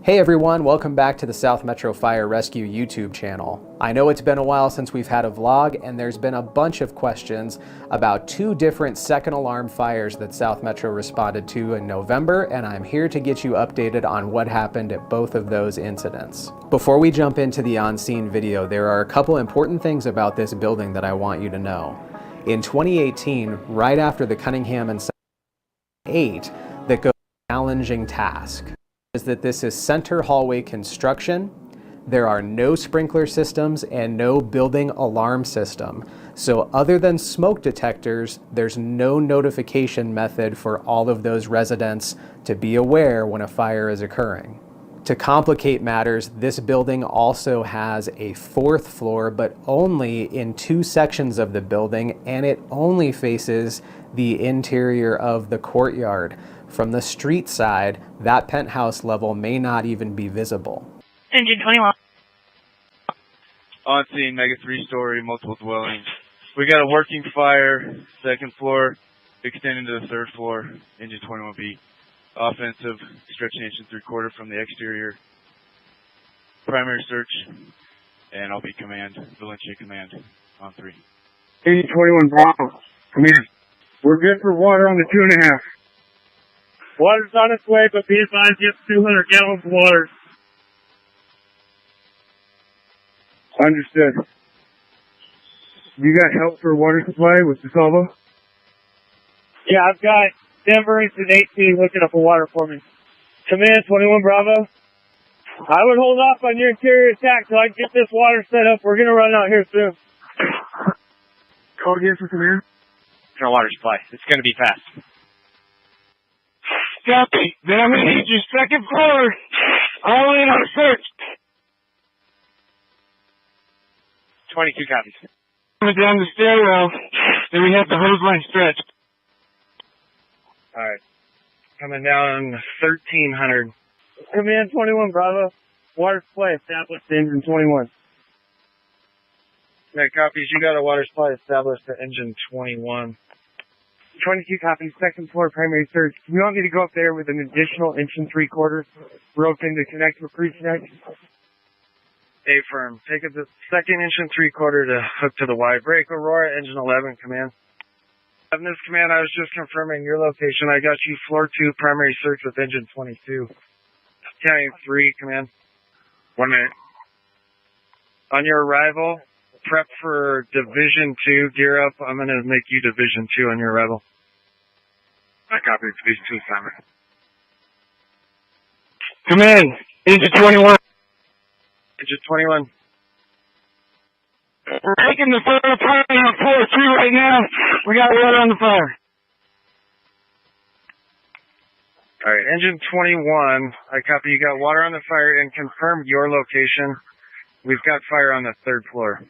Hey everyone, welcome back to the South Metro Fire Rescue YouTube channel. I know it's been a while since we've had a vlog, and there's been a bunch of questions about two different second alarm fires that South Metro responded to in November, and I'm here to get you updated on what happened at both of those incidents. Before we jump into the on-scene video, there are a couple important things about this building that I want you to know. In 2018, right after the Cunningham and 8, that goes challenging task is that this is center hallway construction. There are no sprinkler systems and no building alarm system. So other than smoke detectors, there's no notification method for all of those residents to be aware when a fire is occurring. To complicate matters, this building also has a fourth floor, but only in two sections of the building, and it only faces the interior of the courtyard. From the street side, that penthouse level may not even be visible. Engine 21. On scene, mega 3-story, multiple dwellings. We got a working fire, second floor, extending to the third floor, engine 21B. Offensive, stretching engine 3/4 from the exterior. Primary search, and I'll be command, Valencia command, on 3. Engine 21 Bravo, come in. We're good for water on the 2.5. Water's on its way, but be advised you have 200 gallons of water. Understood. You got help for water supply with the salvo? Yeah, I've got Denver Engine 18 hooking up a water for me. Command 21 Bravo. I would hold off on your interior attack till I get this water set up. We're gonna run out here soon. Call again for command? No water supply. It's gonna be fast. Copy. Then I'm gonna need your second floor. All in on search. 22 copies. Coming down the stairwell. Then we have the hose line stretched. Alright. Coming down 1300. Command 21 Bravo. Water supply established to engine 21. Yeah, copies. You got a water supply established to engine 21. 22 copies, second floor primary search. You want me to go up there with an additional inch and 3/4 rope in to connect with pre-connect? A-firm. Take it the second inch and 3/4 to hook to the Y. Break Aurora, engine 11, command. Having this command, I was just confirming your location. I got you floor 2, primary search with engine 22. Counting 3, command. 1 minute. On your arrival, prep for Division 2. Gear up. I'm going to make you Division 2 on your arrival. I copy Division 2 assignment. Command, engine 21. Engine 21. We're taking the fire apart on floor 2 right now. We got water on the fire. Alright, engine 21. I copy. You got water on the fire and confirm your location. We've got fire on the 3rd floor.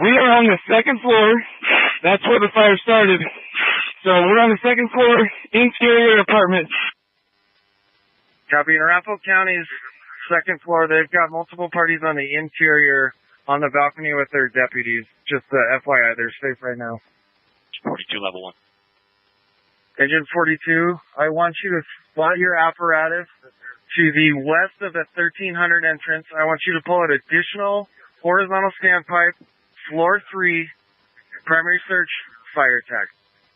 We are on the 2nd floor. That's where the fire started. So we're on the 2nd floor, interior apartment. Copy. In Arapahoe County's 2nd floor, they've got multiple parties on the interior on the balcony with their deputies. Just FYI, they're safe right now. 42, level 1. Engine 42, I want you to spot your apparatus to the west of the 1300 entrance. I want you to pull an additional horizontal standpipe, floor 3, primary search, fire attack.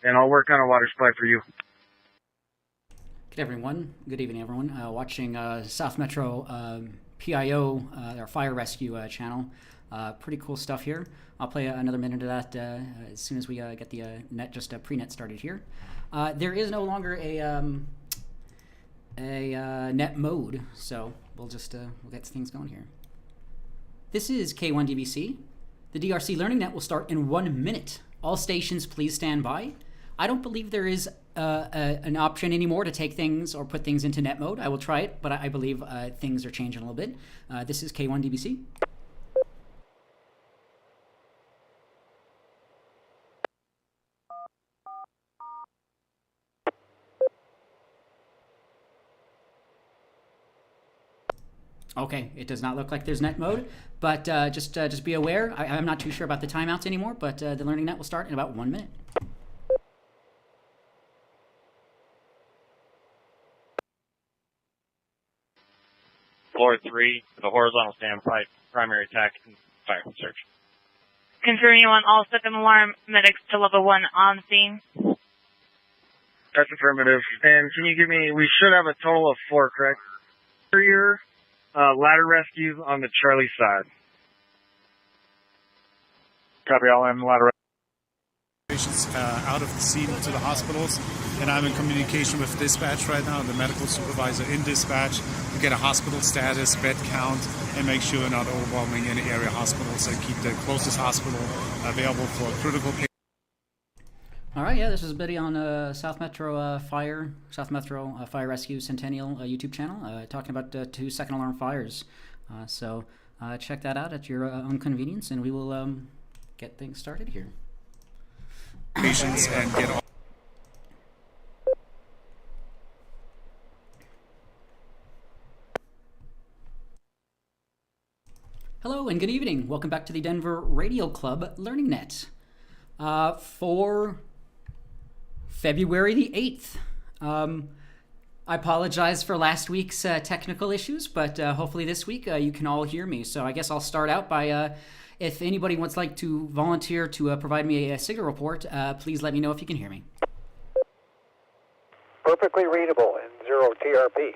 And I'll work on a water supply for you. Good everyone. Good evening, everyone. Watching South Metro PIO, our fire rescue channel. Pretty cool stuff here. I'll play another minute of that as soon as we get the pre-net started here. There is no longer a net mode, so we'll get things going here. This is K1DBC. The DRC Learning Net will start in 1 minute. All stations, please stand by. I don't believe there is an option anymore to take things or put things into net mode. I will try it, but I believe things are changing a little bit. This is K1DBC. Okay, it does not look like there's net mode, but just be aware. I'm not too sure about the timeouts anymore, but the Learning Net will start in about 1 minute. floor 3, the horizontal standpipe, primary attack, and fire search. Confirm you want all second alarm medics to level 1 on scene. That's affirmative. And can you give me, we should have a total of 4, correct? Interior, ladder rescues on the Charlie side. Copy, all in ladder. Patients out of the scene to the hospitals, and I'm in communication with dispatch right now, the medical supervisor in dispatch, to get a hospital status, bed count, and make sure we're not overwhelming any area hospitals and keep the closest hospital available for critical patients. All right, yeah, this is a video on South Metro Fire Rescue Centennial YouTube channel, talking about 2 second alarm fires. So check that out at your own convenience, and we will get things started here. Patients and get all. Hello and good evening. Welcome back to the Denver Radio Club Learning Net for February the 8th. I apologize for last week's technical issues, but hopefully this week you can all hear me. So I guess I'll start out by if anybody wants like to volunteer to provide me a signal report, please let me know if you can hear me. Perfectly readable in 0 TRP.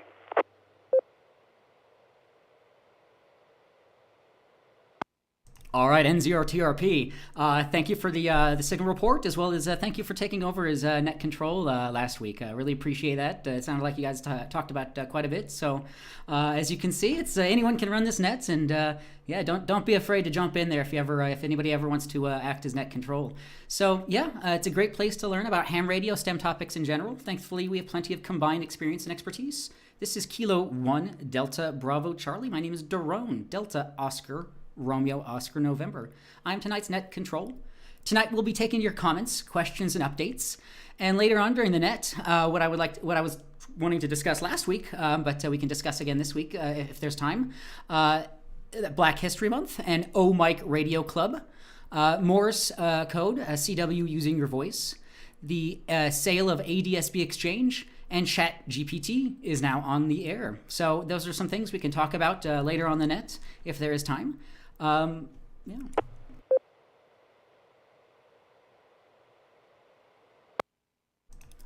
All right, N0TRP. Thank you for the signal report, as well as thank you for taking over as net control last week. I really appreciate that. It sounded like you guys talked about quite a bit. So, as you can see, it's anyone can run this net, and yeah, don't be afraid to jump in there if anybody ever wants to act as net control. So yeah, it's a great place to learn about ham radio, STEM topics in general. Thankfully, we have plenty of combined experience and expertise. This is Kilo 1 Delta Bravo Charlie. My name is Daron Delta Oscar Romeo Oscar November. I'm tonight's net control. Tonight we'll be taking your comments, questions, and updates. And later on during the net, what I was wanting to discuss last week, but we can discuss again this week if there's time. Black History Month and Mike Radio Club, Morse code, CW using your voice, the sale of ADSB Exchange, and Chat GPT is now on the air. So those are some things we can talk about later on the net if there is time. Yeah.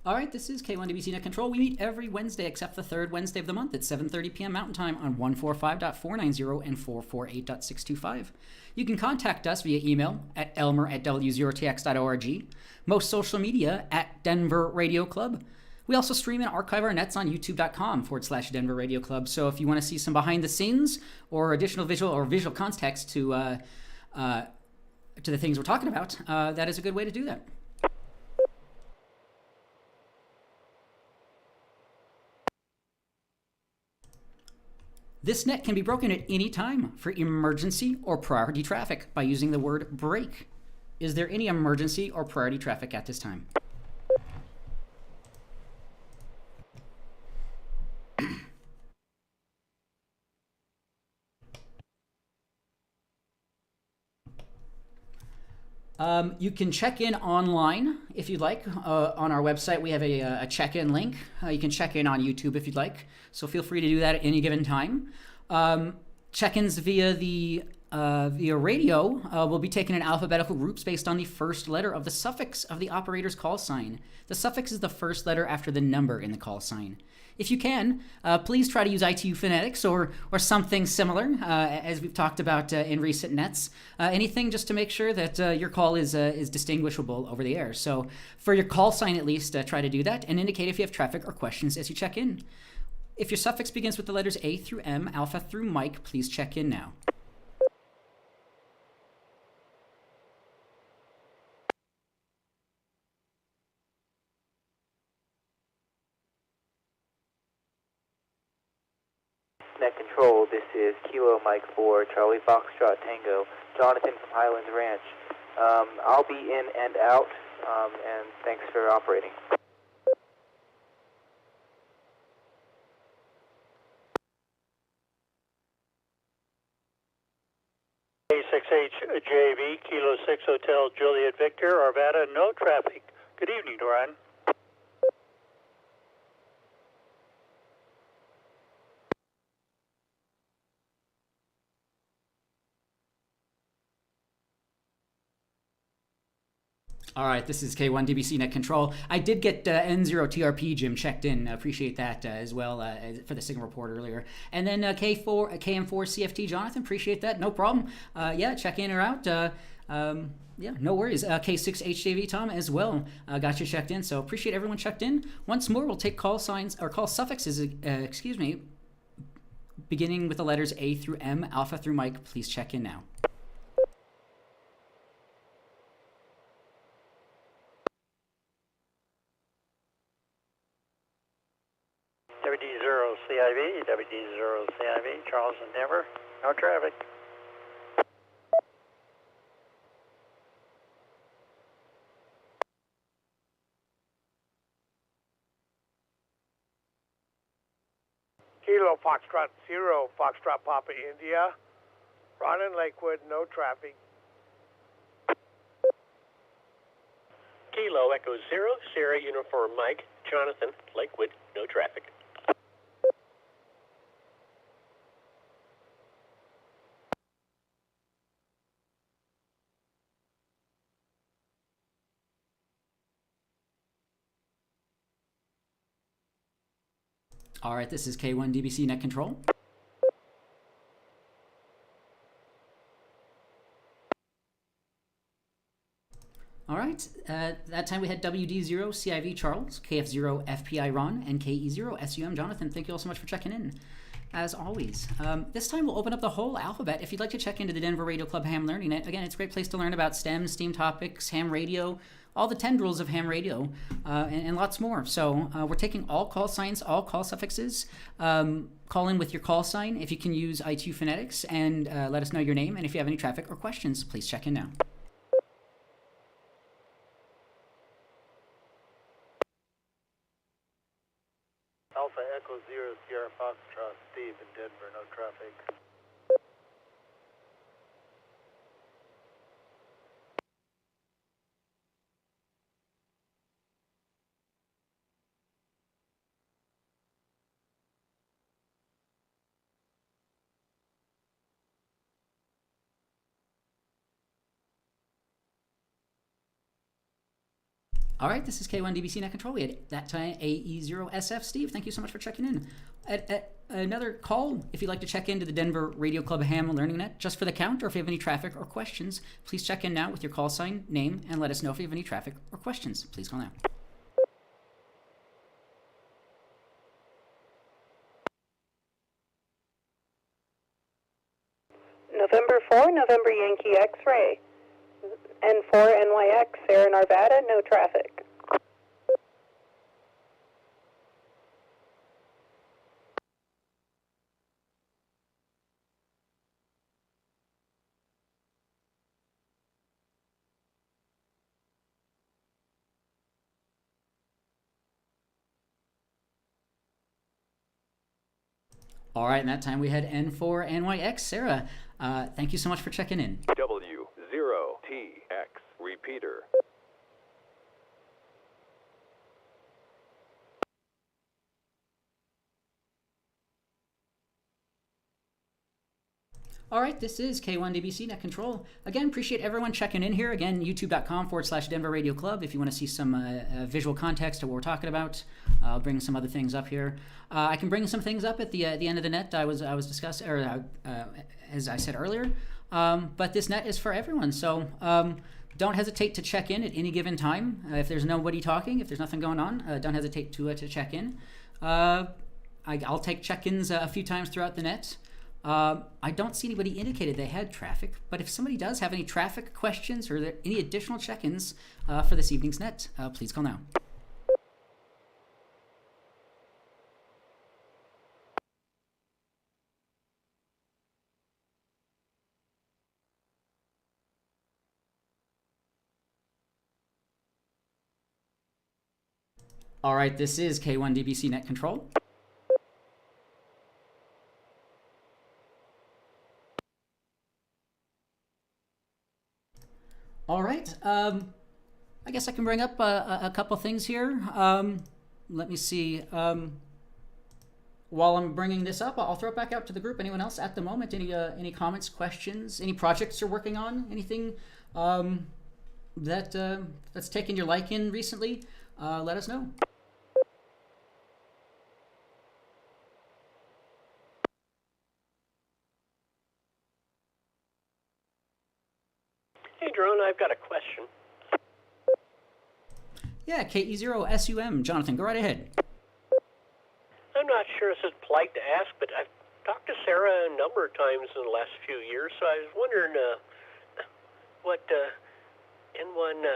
All right, this is K1DBC Net Control. We meet every Wednesday except the third Wednesday of the month at 7:30 p.m. Mountain Time on 145.490 and 448.625. You can contact us via email at elmer@w0tx.org, most social media at Denver Radio Club. We also stream and archive our nets on youtube.com/Denver Radio Club. So if you want to see some behind the scenes or additional visual context to the things we're talking about, that is a good way to do that. This net can be broken at any time for emergency or priority traffic by using the word break. Is there any emergency or priority traffic at this time? You can check in online if you'd like. On our website, we have a check-in link. You can check in on YouTube if you'd like. So feel free to do that at any given time. Check-ins via radio will be taken in alphabetical groups based on the first letter of the suffix of the operator's call sign. The suffix is the first letter after the number in the call sign. If you can, please try to use ITU phonetics or something similar, as we've talked about in recent nets. Anything just to make sure that your call is distinguishable over the air. So for your call sign at least, try to do that and indicate if you have traffic or questions as you check in. If your suffix begins with the letters A through M, alpha through Mike, please check in now. Net Control, this is Kilo Mike 4, Charlie Foxtrot Tango, Jonathan from Highlands Ranch. I'll be in and out, and thanks for operating. A6HJV, Kilo 6 Hotel Juliet Victor, Arvada, no traffic. Good evening, Doran. All right, this is K1DBC Net Control. I did get N0TRP Jim checked in. Appreciate that as well for the signal report earlier. And then KM4CFT Jonathan, appreciate that. No problem. Yeah, check in or out. Yeah, no worries. K6HJV Tom as well got you checked in. So appreciate everyone checked in. Once more, we'll take call signs or call suffixes. Excuse me, beginning with the letters A through M, Alpha through Mike. Please check in now. WD0CIV, WD0CIV, Charleston, Denver, no traffic. Kilo Foxtrot 0, Foxtrot Papa India, Ron in Lakewood, no traffic. Kilo Echo 0, Sierra Uniform Mike, Jonathan, Lakewood, no traffic. All right, this is K1DBC Net Control. All right, that time we had WD0 CIV Charles, KF0 FPI Ron, and KE0 s.t.e.m Jonathan. Thank you all so much for checking in, as always. This time we'll open up the whole alphabet. If you'd like to check into the Denver Radio Club Ham Learning Net, again, it's a great place to learn about STEM, STEAM topics, ham radio, all the tendrils of ham radio, and lots more. So we're taking all call signs, all call suffixes. Call in with your call sign if you can use ITU phonetics, and let us know your name. And if you have any traffic or questions, please check in now. Alpha Echo 0, Sierra Foxtrot, Steve in Denver, no traffic. All right, this is K1DBC Net Control. We had that time AE0SF. Steve, thank you so much for checking in. At another call, if you'd like to check into the Denver Radio Club Ham Learning Net, just for the count, or if you have any traffic or questions, please check in now with your call sign, name, and let us know if you have any traffic or questions. Please call now. November 4, November Yankee X-ray. N4 NYX, Sierra Nevada, no traffic. All right, and that time we had N4 NYX. Sarah, thank you so much for checking in. W0TX repeater. All right, this is K1DBC Net Control. Again, appreciate everyone checking in here. Again, youtube.com/Denver Radio Club if you want to see some visual context of what we're talking about. I'll bring some other things up here. I can bring some things up at the end of the net I was discussing, or as I said earlier. But this net is for everyone, so don't hesitate to check in at any given time. If there's nobody talking, if there's nothing going on, don't hesitate to check in. I'll take check-ins a few times throughout the net. I don't see anybody indicated they had traffic, but if somebody does have any traffic questions or any additional check-ins for this evening's net, please call now. All right, this is K1DBC Net Control. All right, I guess I can bring up a couple things here. Let me see. While I'm bringing this up, I'll throw it back out to the group. Anyone else at the moment? Any comments, questions, any projects you're working on? Anything that's taken your liking recently, let us know. Hey, Drone, I've got a question. Yeah, KE0SUM, Jonathan, go right ahead. I'm not sure if it's polite to ask, but I've talked to Sarah a number of times in the last few years, so I was wondering what N1,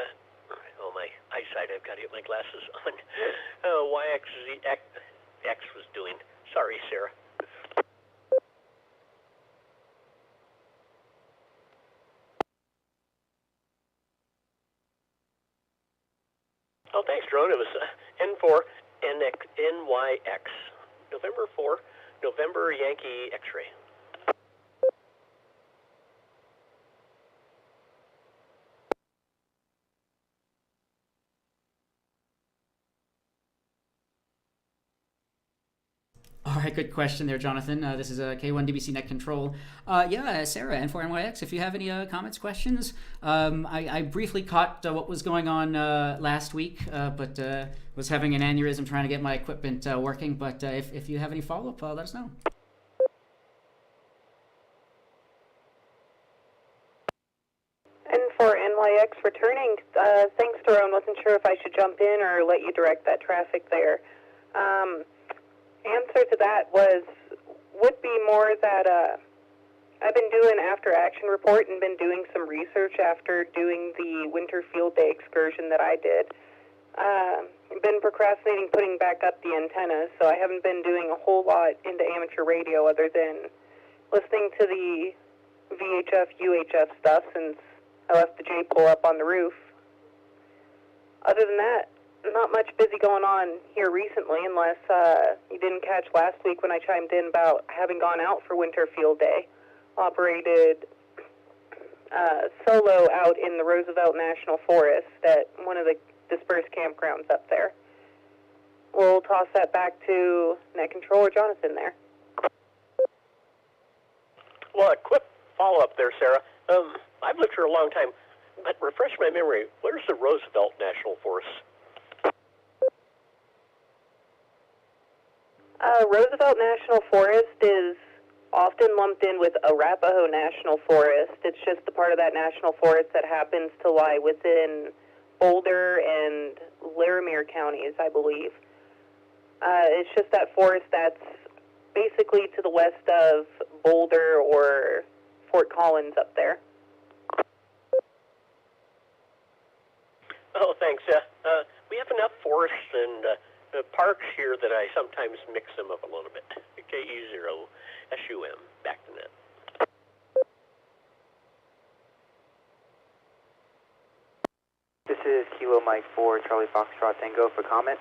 oh, my eyesight, I've got to get my glasses on, YXZX was doing. Sorry, Sarah. Oh, thanks, Drone. It was N4 NYX. November 4, November Yankee X-ray. All right, good question there, Jonathan. This is K1DBC Net Control. Yeah, Sarah, N4NYX, if you have any comments, questions. I briefly caught what was going on last week, but was having an aneurysm trying to get my equipment working. But if you have any follow-up, let us know. N4NYX returning. Thanks, Daron. Wasn't sure if I should jump in or let you direct that traffic there. Answer to that would be more that I've been doing after action report and been doing some research after doing the winter field day excursion that I did. Been procrastinating putting back up the antennas, so I haven't been doing a whole lot into amateur radio other than listening to the VHF, UHF stuff since I left the J-pole up on the roof. Other than that, not much busy going on here recently, unless you didn't catch last week when I chimed in about having gone out for winter field day. Operated solo out in the Roosevelt National Forest at one of the dispersed campgrounds up there. We'll toss that back to Net Controller Jonathan there. Well, a quick follow-up there, Sarah. I've lived here a long time, but refresh my memory, where's the Roosevelt National Forest? Roosevelt National Forest is often lumped in with Arapahoe National Forest. It's just the part of that national forest that happens to lie within Boulder and Laramie counties, I believe. It's just that forest that's basically to the west of Boulder or Fort Collins up there. Oh, thanks. We have enough forests and parks here that I sometimes mix them up a little bit. KE0SUM, back to net. This is Kilo Mike 4, Charlie Foxtrot Tango for comment.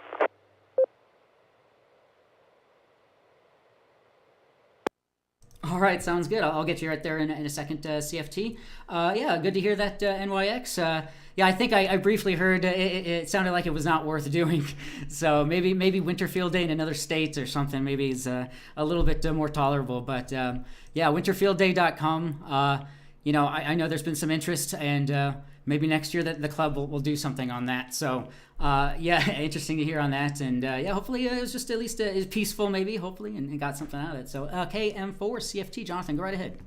All right, sounds good. I'll get you right there in a second, CFT. Yeah, good to hear that, NYX. Yeah, I think I briefly heard it sounded like it was not worth doing. So maybe winter field day in another state or something maybe is a little bit more tolerable. But yeah, winterfieldday.com. You know, I know there's been some interest, and maybe next year the club will do something on that. So yeah, interesting to hear on that. And yeah, hopefully it was just at least peaceful maybe, hopefully, and got something out of it. So KM4 CFT, Jonathan, go right ahead.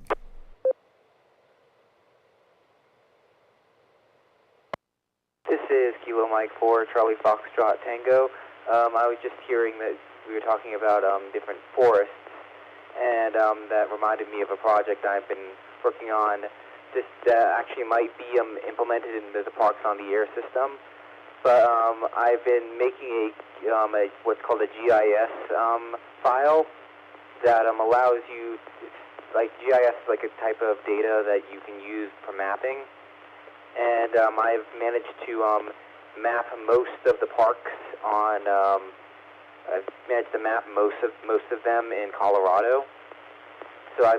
This is Kilo Mike 4, Charlie Foxtrot Tango. I was just hearing that we were talking about different forests, and that reminded me of a project I've been working on. This actually might be implemented into the Parks on the Air system, but I've been making a what's called a GIS file that allows you, like GIS is like a type of data that you can use for mapping, and I've managed to map most of the parks on. I've managed to map most of them in Colorado. So I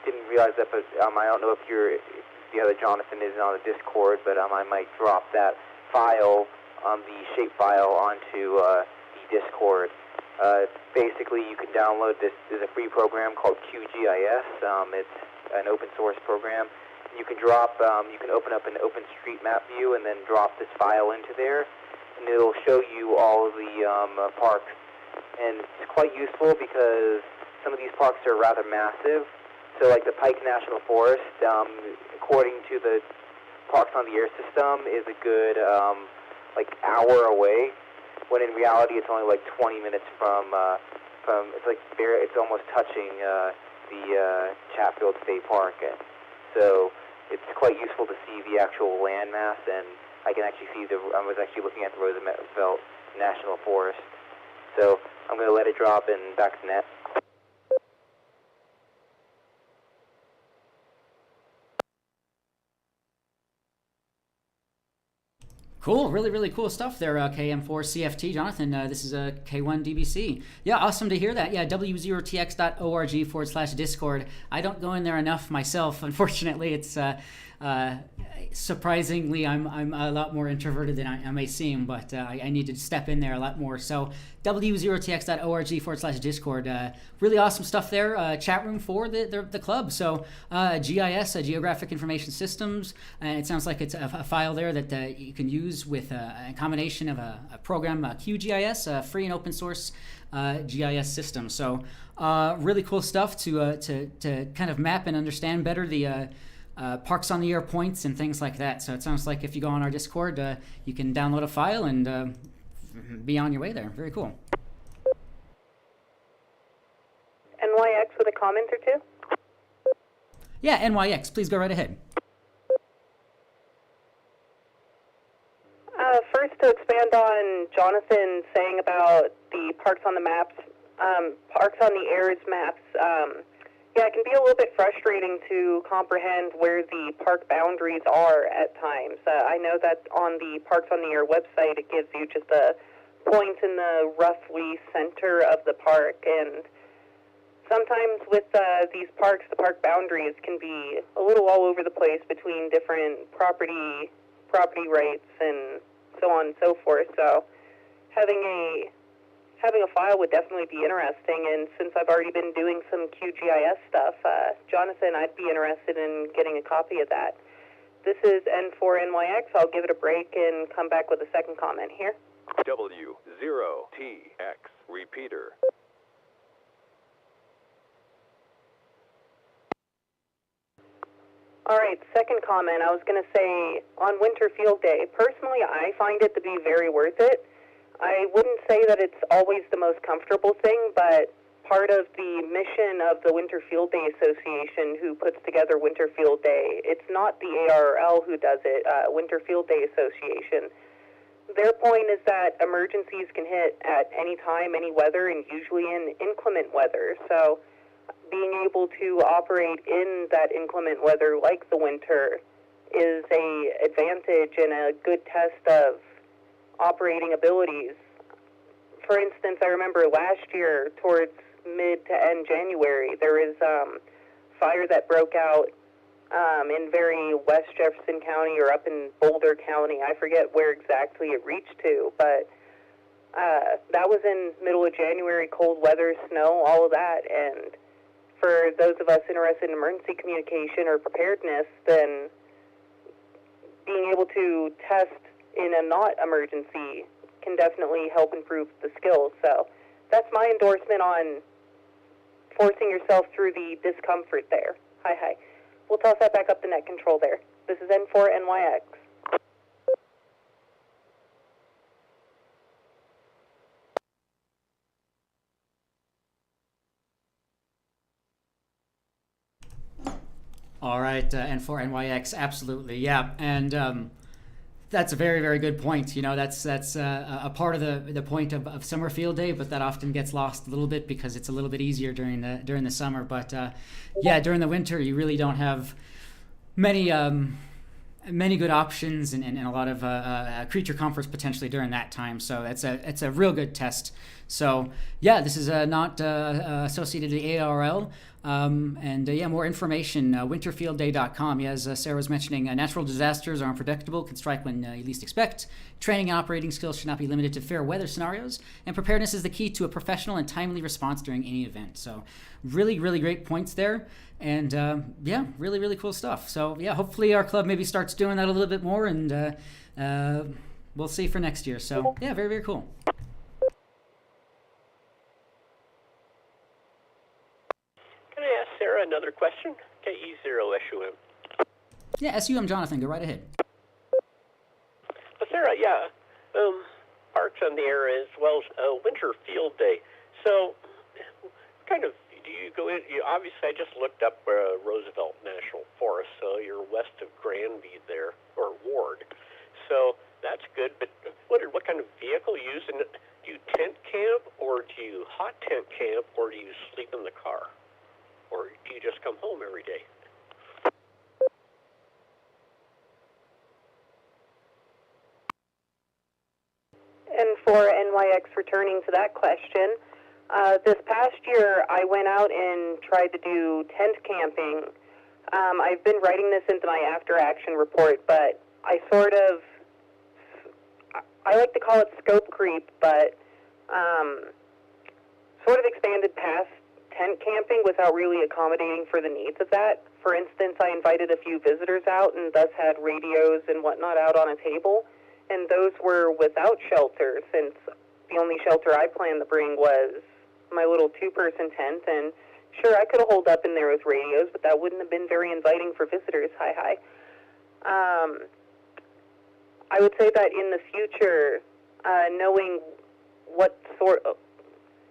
didn't realize that, but I don't know if the other Jonathan is on the Discord, but I might drop that file, the shape file, onto the Discord. Basically, you can download this. There's a free program called QGIS. It's an open source program, You can you can open up an OpenStreetMap view and then drop this file into there, and it'll show you all of the parks. And it's quite useful because some of these parks are rather massive. So like the Pike National Forest, according to the Parks on the Air system, is a good like hour away, when in reality it's only like 20 minutes from it's almost touching the Chatfield State Park. So it's quite useful to see the actual landmass, and I can actually see I was actually looking at the Roosevelt National Forest. So I'm going to let it drop and back to net. Cool, really, really cool stuff there, KM4CFT. Jonathan, this is K1DBC. Yeah, awesome to hear that. Yeah, w0tx.org/Discord. I don't go in there enough myself, unfortunately. It's surprisingly, I'm a lot more introverted than I may seem, but I need to step in there a lot more. So w0tx.org/Discord. Really awesome stuff there. Chat room for the club. So GIS, Geographic Information Systems, and it sounds like it's a file there that you can use with a combination of a program, QGIS, a free and open source GIS system. So really cool stuff to kind of map and understand better the parks on the air points and things like that. So it sounds like if you go on our Discord, you can download a file and be on your way there. Very cool. NYX with a comment or two? Yeah, NYX, please go right ahead. First, to expand on Jonathan saying about the parks on the maps, parks on the air's maps, yeah, it can be a little bit frustrating to comprehend where the park boundaries are at times. I know that on the Parks on the Air website, it gives you just a point in the roughly center of the park, and sometimes with these parks, the park boundaries can be a little all over the place between different property rights and so on and so forth. So having a file would definitely be interesting, and since I've already been doing some QGIS stuff, Jonathan, I'd be interested in getting a copy of that. This is N4NYX. I'll give it a break and come back with a second comment here. W0TX repeater. All right, second comment. I was going to say, on Winter Field Day, personally, I find it to be very worth it. I wouldn't say that it's always the most comfortable thing, but part of the mission of the Winter Field Day Association, who puts together Winter Field Day, it's not the ARRL who does it, Winter Field Day Association. Their point is that emergencies can hit at any time, any weather, and usually in inclement weather. So being able to operate in that inclement weather like the winter is a advantage and a good test of operating abilities. For instance, I remember last year, towards mid to end January, there was fire that broke out in very West Jefferson County or up in Boulder County. I forget where exactly it reached to, but that was in middle of January, cold weather, snow, all of that. And for those of us interested in emergency communication or preparedness, then being able to test in a not emergency can definitely help improve the skills. So that's my endorsement on forcing yourself through the discomfort there. Hi. We'll toss that back up to net control there. This is N4NYX. All right, N4NYX, absolutely, yeah, and that's a very, very good point. You know, that's a part of the point of Summer Field Day, but that often gets lost a little bit because it's a little bit easier during the summer. But yeah, during the winter, you really don't have many good options and a lot of creature comforts potentially during that time. So it's a real good test. So yeah, this is not associated to the ARL. Yeah, more information, winterfieldday.com. Yeah, as Sarah was mentioning, natural disasters are unpredictable, can strike when you least expect. Training and operating skills should not be limited to fair weather scenarios, and preparedness is the key to a professional and timely response during any event. So really, really great points there. And yeah, really, really cool stuff. So yeah, hopefully our club maybe starts doing that a little bit more, and we'll see for next year. So yeah, very, very cool. Can I ask Sarah another question? KE0SUM. Yeah, SUM Jonathan, go right ahead. Sarah, yeah, Parks on the Air as well as Winter Field Day. So, kind of, do you go in? Obviously, I just looked up Roosevelt National Forest, so you're west of Granby there, or Ward. So that's good. But I wondered what kind of vehicle you use. And do you tent camp, or do you hot tent camp, or do you sleep in the car, or do you just come home every day? And for NYX returning to that question, this past year I went out and tried to do tent camping. I've been writing this into my after-action report, but I like to call it scope creep, but sort of expanded past tent camping without really accommodating for the needs of that. For instance, I invited a few visitors out and thus had radios and whatnot out on a table. And those were without shelter, since the only shelter I planned to bring was my little two-person tent. And sure, I could have holed up in there with radios, but that wouldn't have been very inviting for visitors. Hi. I would say that in the future, knowing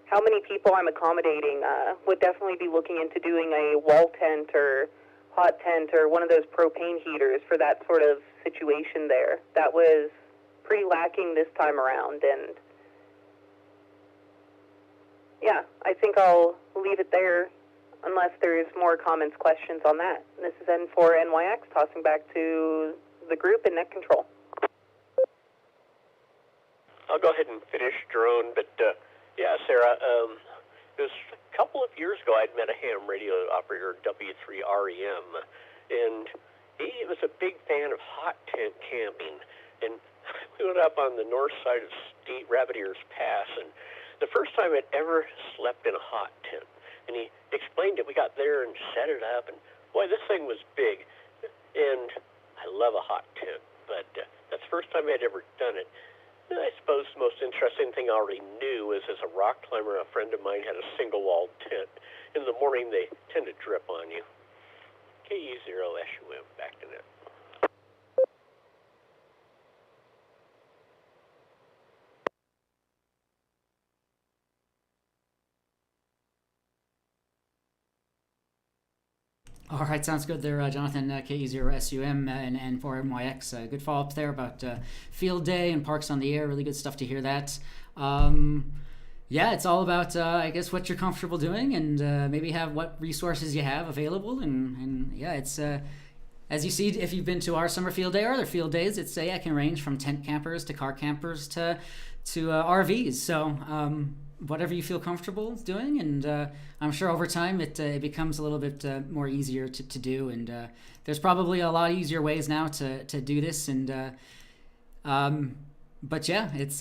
how many people I'm accommodating, would definitely be looking into doing a wall tent or hot tent or one of those propane heaters for that sort of situation there. That was pretty lacking this time around, and yeah, I think I'll leave it there unless there's more comments, questions on that. This is N4NYX, tossing back to the group in net control. I'll go ahead and finish drone, but yeah, Sarah, it was a couple of years ago I'd met a ham radio operator, W3REM, and he was a big fan of hot tent camping, and we went up on the north side of Rabbit Ears Pass, and the first time I'd ever slept in a hot tent, and he explained it. We got there and set it up, and boy, this thing was big, and I love a hot tent, but that's the first time I'd ever done it. And I suppose the most interesting thing I already knew is, as a rock climber, a friend of mine had a single-walled tent. In the morning, they tend to drip on you. KE0SUM, back to net. All right, sounds good there, Jonathan. KE0SUM and for NYX. Good follow-up there about Field Day and Parks on the Air. Really good stuff to hear that. Yeah, it's all about, I guess, what you're comfortable doing and maybe have what resources you have available. And yeah, it's, as you see, if you've been to our summer field day or other field days, it's, it can range from tent campers to car campers to RVs. So whatever you feel comfortable doing, and I'm sure over time it becomes a little bit more easier to do, and there's probably a lot easier ways now to do this, and but yeah, it's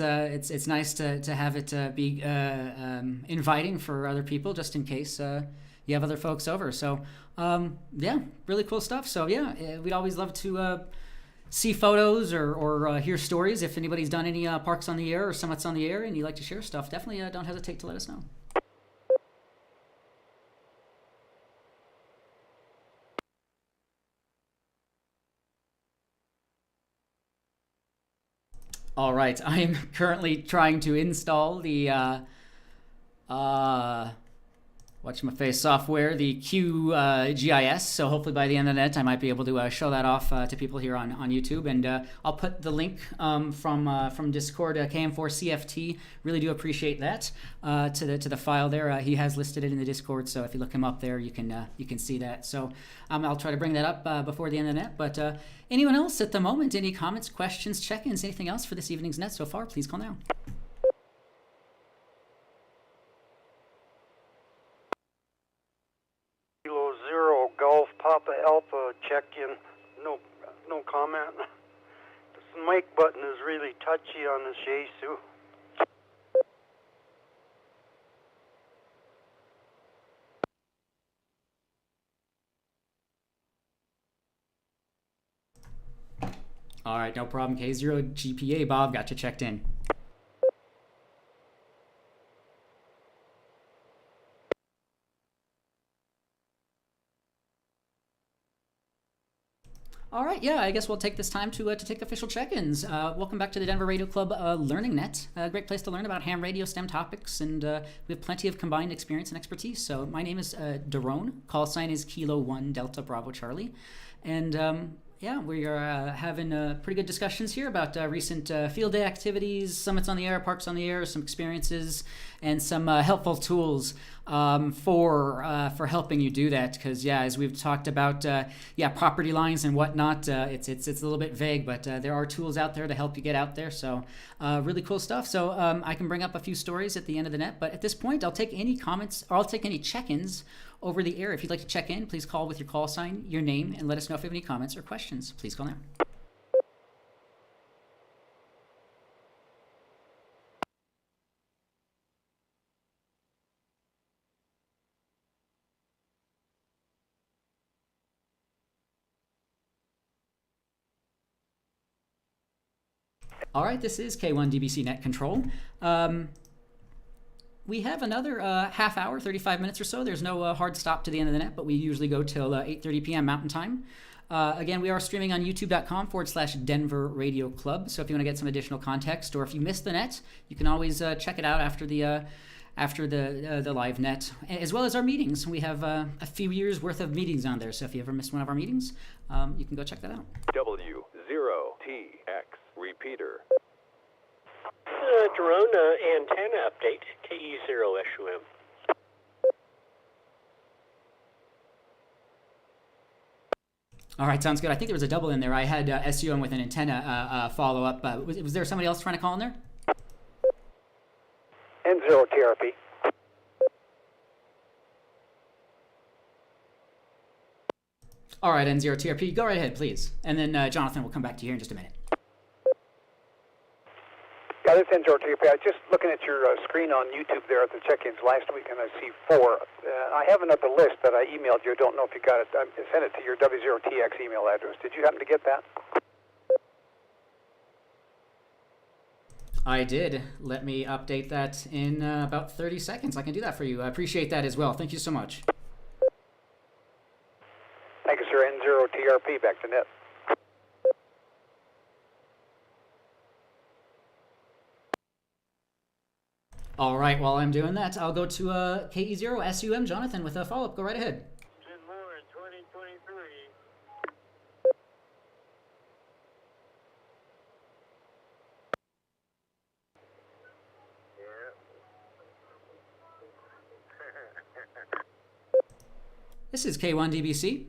nice to have it be inviting for other people, just in case you have other folks over. So yeah, really cool stuff. So yeah, we'd always love to see photos or hear stories. If anybody's done any Parks on the Air or Summits on the Air and you'd like to share stuff, definitely don't hesitate to let us know. All right, I am currently trying to install the whatchamaface software, the QGIS. So hopefully by the end of the net, I might be able to show that off to people here on YouTube. And I'll put the link from Discord, KM4CFT. Really do appreciate that to the file there. He has listed it in the Discord, so if you look him up there, you can see that. So I'll try to bring that up before the end of the net. But anyone else at the moment? Any comments, questions, check-ins, anything else for this evening's net so far? Please call now. mic button is really touchy on this Yaesu. All right, no problem. K0 GPA, Bob, got you checked in. All right, yeah, I guess we'll take this time to take official check-ins. Welcome back to the Denver Radio Club Learning Net. A great place to learn about ham radio STEM topics, and we have plenty of combined experience and expertise. So my name is Daron. Call sign is Kilo 1 Delta Bravo Charlie. And yeah, we are having pretty good discussions here about recent field day activities, summits on the air, parks on the air, some experiences, and some helpful tools for helping you do that. Because yeah, as we've talked about, yeah, property lines and whatnot, it's a little bit vague, but there are tools out there to help you get out there. So really cool stuff. So I can bring up a few stories at the end of the net, but at this point, I'll take any comments or I'll take any check-ins over the air. If you'd like to check in, please call with your call sign, your name, and let us know if you have any comments or questions. Please call now. All right, this is K1 DBC Net Control. We have another half hour, 35 minutes or so. There's no hard stop to the end of the net, but we usually go till 8:30 p.m. Mountain Time. Again, we are streaming on youtube.com/Denver Radio Club. So if you want to get some additional context, or if you missed the net, you can always check it out after the live net, as well as our meetings. We have a few years worth of meetings on there. So if you ever missed one of our meetings, you can go check that out. W0TX repeater. Drone antenna update, KE0SUM. All right, sounds good. I think there was a double in there. I had SUM with an antenna follow-up. Was there somebody else trying to call in there? N0TRP. All right, N0TRP, go right ahead, please. And then Jonathan will come back to you here in just a minute. Yeah, this is N0TRP. I was just looking at your screen on YouTube there at the check-ins last week, and I see 4. I have another list that I emailed you. I don't know if you got it. I sent it to your W0TX email address. Did you happen to get that? I did. Let me update that in about 30 seconds. I can do that for you. I appreciate that as well. Thank you so much. Thank you, sir. N0TRP, back to net. All right, while I'm doing that, I'll go to KE0SUM, Jonathan, with a follow-up. Go right ahead. Good morning, 2023. This is K1 DBC.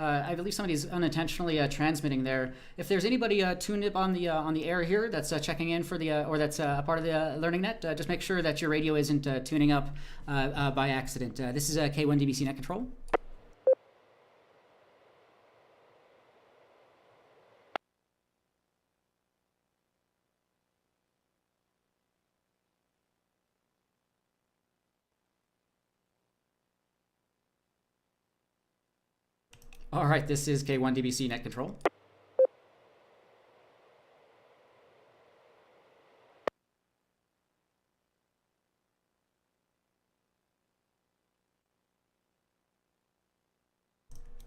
I believe somebody's unintentionally transmitting there. If there's anybody tuned up on the air here that's checking in for the or that's a part of the Learning Net, just make sure that your radio isn't tuning up by accident. This is K1 DBC Net Control. All right, this is K1 DBC Net Control.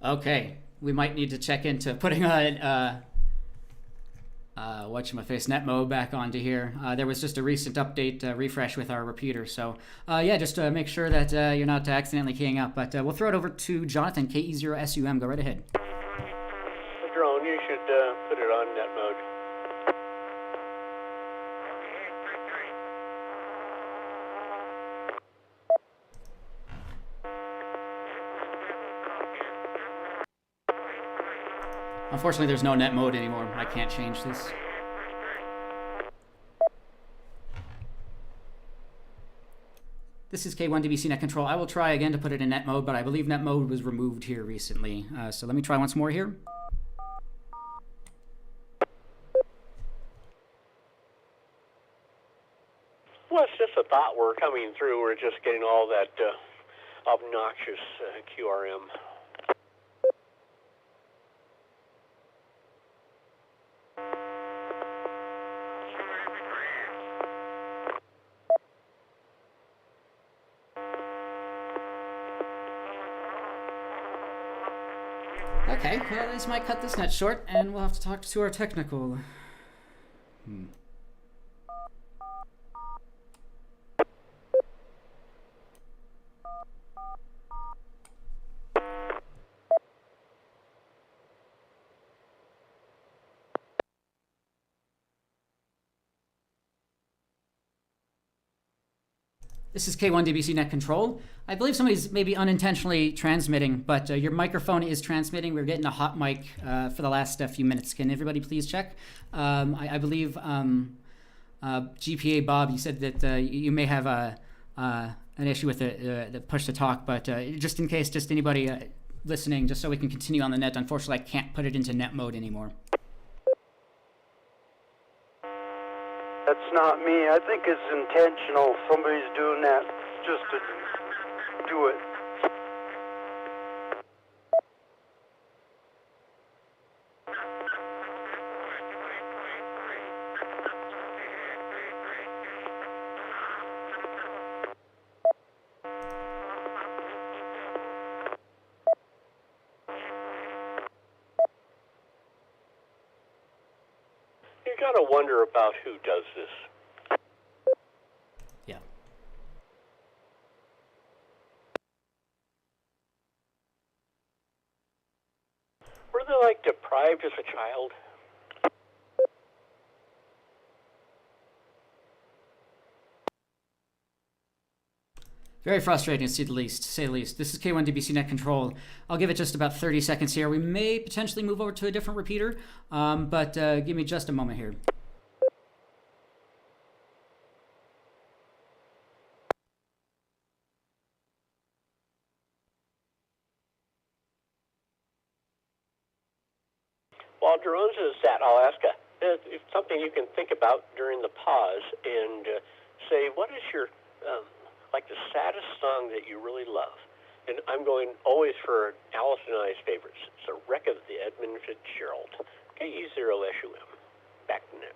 Okay, we might need to check into putting on whatchamaface net mode back onto here. There was just a recent update refresh with our repeater, so yeah, just make sure that you're not accidentally keying up. But we'll throw it over to Jonathan, KE0SUM. Go right ahead. The drone, you should put it on net mode. Unfortunately, there's no net mode anymore. I can't change this. This is K1DBC Net Control. I will try again to put it in net mode, but I believe net mode was removed here recently. So let me try once more here. Well, it's just a thought we're coming through. We're just getting all that obnoxious QRM. Okay, well, this might cut this net short, and we'll have to talk to our technical. This is K1DBC Net Control. I believe somebody's maybe unintentionally transmitting, but your microphone is transmitting. We're getting a hot mic for the last few minutes. Can everybody please check? I believe GPA Bob, you said that you may have an issue with the push to talk, but just in case, just anybody listening, just so we can continue on the net, unfortunately I can't put it into net mode anymore. That's not me. I think it's intentional. Somebody's doing that just to do it. You gotta wonder about who does this. Yeah. Were they like deprived as a child? Very frustrating to say the least. This is K1DBC Net Control. I'll give it just about 30 seconds here. We may potentially move over to a different repeater, but give me just a moment here. While drones is at Alaska, it's something you can think about during the pause and say, what is your, like the saddest song that you really love? And I'm going always for Alice and I's favorites. It's a wreck of the Edmund Fitzgerald. KE0SUM. Back to net.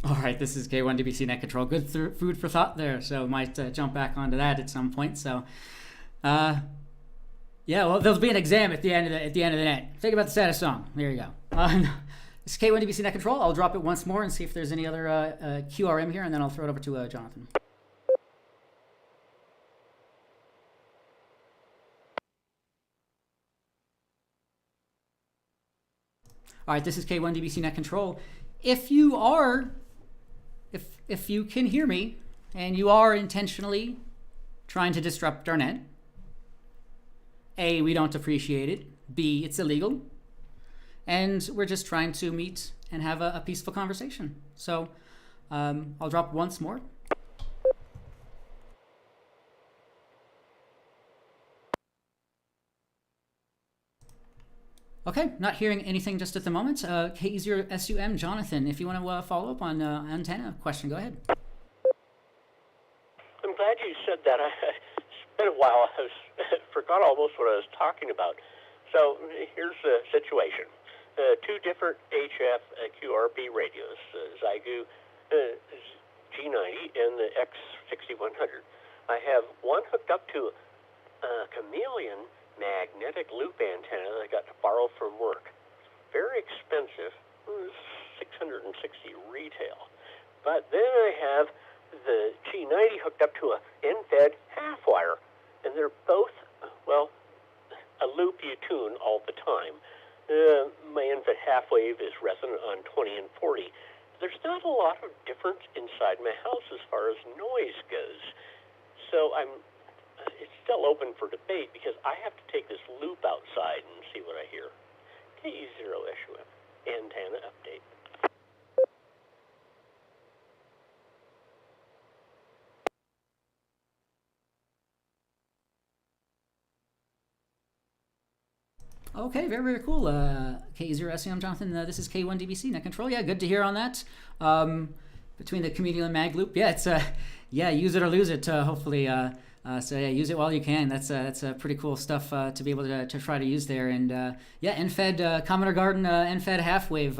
All right, this is K1DBC Net Control. Good food for thought there, so might jump back onto that at some point. So, yeah, well, there'll be an exam at the end of the net. Think about the saddest song. There you go. This is K1DBC Net Control. I'll drop it once more and see if there's any other QRM here, and then I'll throw it over to Jonathan. All right, this is K1DBC Net Control. If you are, if you can hear me, and you are intentionally trying to disrupt our net, A, we don't appreciate it. B, it's illegal. And we're just trying to meet and have a peaceful conversation. So I'll drop once more. Okay, not hearing anything just at the moment. KE0SUM, Jonathan, if you want to follow up on antenna question, go ahead. I'm glad you said that. It's been a while. I forgot almost what I was talking about. So here's the situation. Two different HF QRB radios, Xiegu G90 and the X6100. I have one hooked up to a Chameleon magnetic loop antenna that I got to borrow from work. Very expensive, $660 retail. But then I have the G90 hooked up to a end-fed half wire, and they're both, well, a loop you tune all the time. My end-fed half wave is resonant on 20 and 40. There's not a lot of difference inside my house as far as noise goes. So it's still open for debate because I have to take this loop outside and see what I hear. KE0SUM antenna update. Okay, very, very cool. K0SUM, Jonathan, this is K1DBC, net control. Yeah, good to hear on that. Between the Chameleon mag loop, yeah, it's yeah, use it or lose it, hopefully. So yeah, use it while you can. That's pretty cool stuff to be able to try to use there. And yeah, end-fed Commodore Garden end-fed half wave,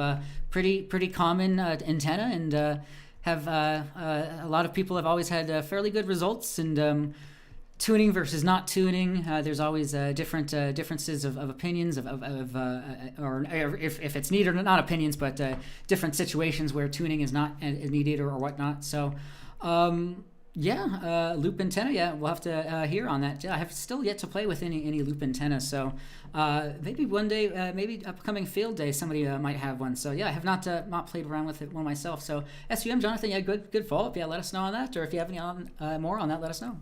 pretty common antenna, and have a lot of people have always had fairly good results. And tuning versus not tuning, there's always different differences of opinions or if it's needed or not opinions, but different situations where tuning is not needed or whatnot. So yeah, loop antenna, yeah, we'll have to hear on that. I have still yet to play with any loop antenna, so maybe one day, maybe upcoming field day, somebody might have one. So yeah, I have not played around with it one myself. So s.t.e.m, Jonathan, yeah, good follow-up. Yeah, let us know on that, or if you have any more on that, let us know.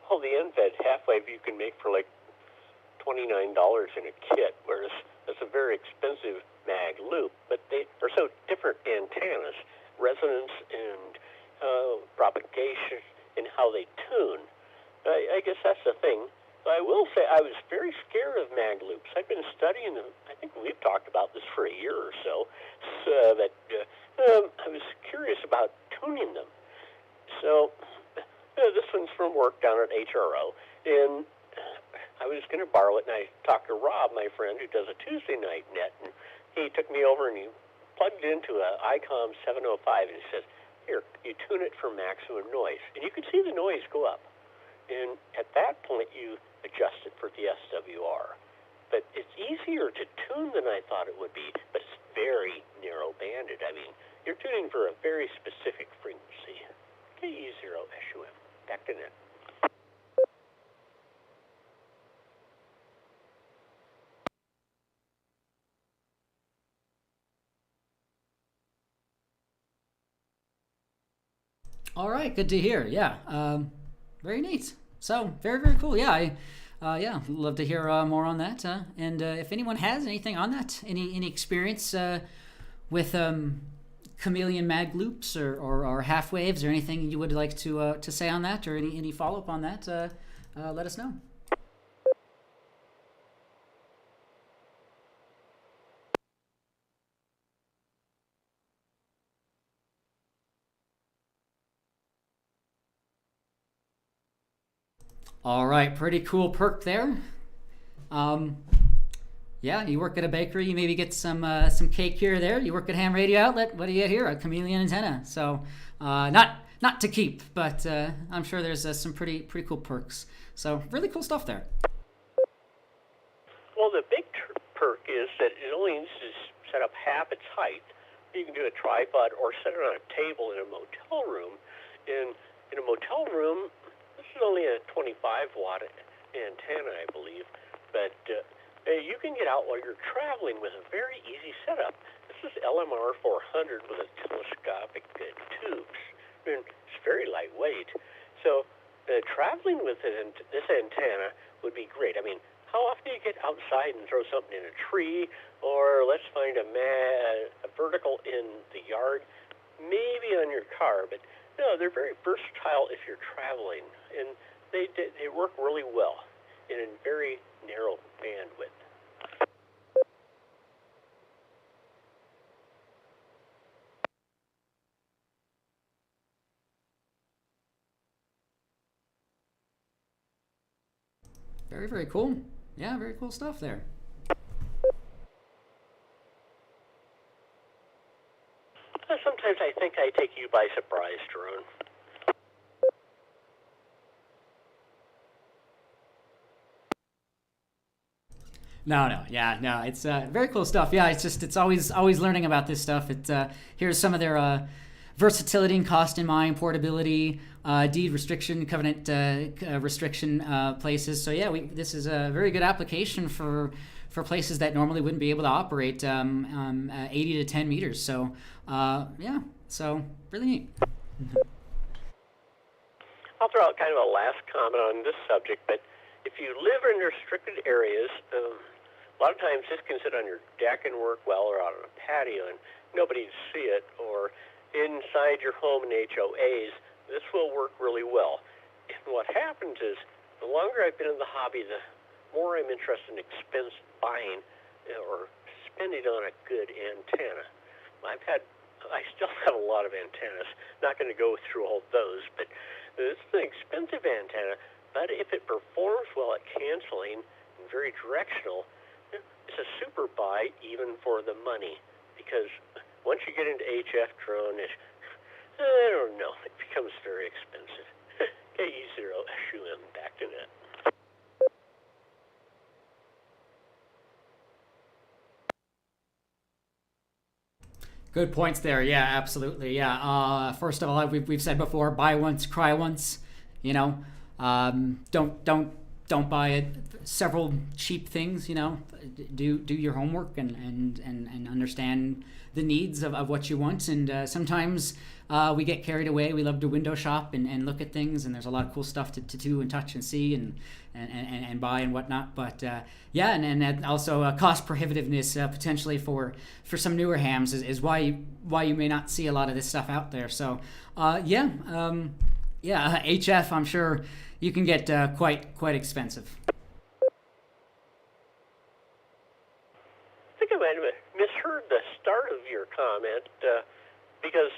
Well, the end-fed half-wave you can make for like $29 in a kit, whereas that's a very expensive mag loop. But they are so different antennas, resonance and propagation, and how they tune. I guess that's the thing. But I will say I was very scared of mag loops. I've been studying them. I think we've talked about this for a year or so. That I was curious about tuning them. So this one's from work down at HRO, and I was going to borrow it, and I talked to Rob, my friend, who does a Tuesday night net, and he took me over and he plugged it into a ICOM 705, and he says, here, you tune it for maximum noise. And you can see the noise go up. And at that point, you adjust it for the SWR. But it's easier to tune than I thought it would be, but it's very narrow-banded. I mean, you're tuning for a very specific frequency. KE0SUM. Back to net. All right, good to hear. Yeah, very neat. So very, very cool. Yeah, yeah, love to hear more on that. And if anyone has anything on that, any experience with Chameleon mag loops or half waves or anything you would like to say on that, or any follow up on that, let us know. All right, pretty cool perk there. Yeah, you work at a bakery, you maybe get some cake here or there. You work at ham radio outlet, what do you get here? A Chameleon antenna. So not to keep, but I'm sure there's some pretty cool perks. So really cool stuff there. Well, the big perk is that it only needs to set up half its height. You can do a tripod or set it on a table in a motel room. In a motel room, this is only a 25-watt antenna, I believe, but you can get out while you're traveling with a very easy setup. This is LMR 400 with a telescopic tubes. And it's very lightweight. So traveling with this antenna would be great. I mean, how often do you get outside and throw something in a tree, or let's find a vertical in the yard, maybe on your car, but no, they're very versatile if you're traveling, and they work really well in a very narrow bandwidth. Very, very cool. Yeah, very cool stuff there. I think I take you by surprise, Drone. No, it's very cool stuff. Yeah, it's always learning about this stuff. Here's some of their versatility and cost in mind, portability, deed restriction, covenant restriction places. So yeah, this is a very good application for places that normally wouldn't be able to operate 80 to 10 meters. So yeah, so really neat. I'll throw out kind of a last comment on this subject, but if you live in restricted areas, a lot of times this can sit on your deck and work well, or out on a patio and nobody'd see it, or inside your home in HOAs. This will work really well. And what happens is, the longer I've been in the hobby, the more I'm interested in buying or spending on a good antenna. I still have a lot of antennas. Not going to go through all those, but it's an expensive antenna. But if it performs well at canceling and very directional, it's a super buy even for the money. Because once you get into HF drone, I don't know, it becomes very expensive. KE0SUM, back to net. Good points there. Yeah, absolutely. Yeah. First of all, we've said before, buy once, cry once. You know, don't buy it. Several cheap things. You know, do your homework and understand the needs of what you want. And sometimes we get carried away. We love to window shop and look at things, and there's a lot of cool stuff to do and touch and see and buy and whatnot. But yeah, and also cost prohibitiveness potentially for some newer hams is why you may not see a lot of this stuff out there. So HF, I'm sure you can get quite expensive. I think I might have misheard the start of your comment because,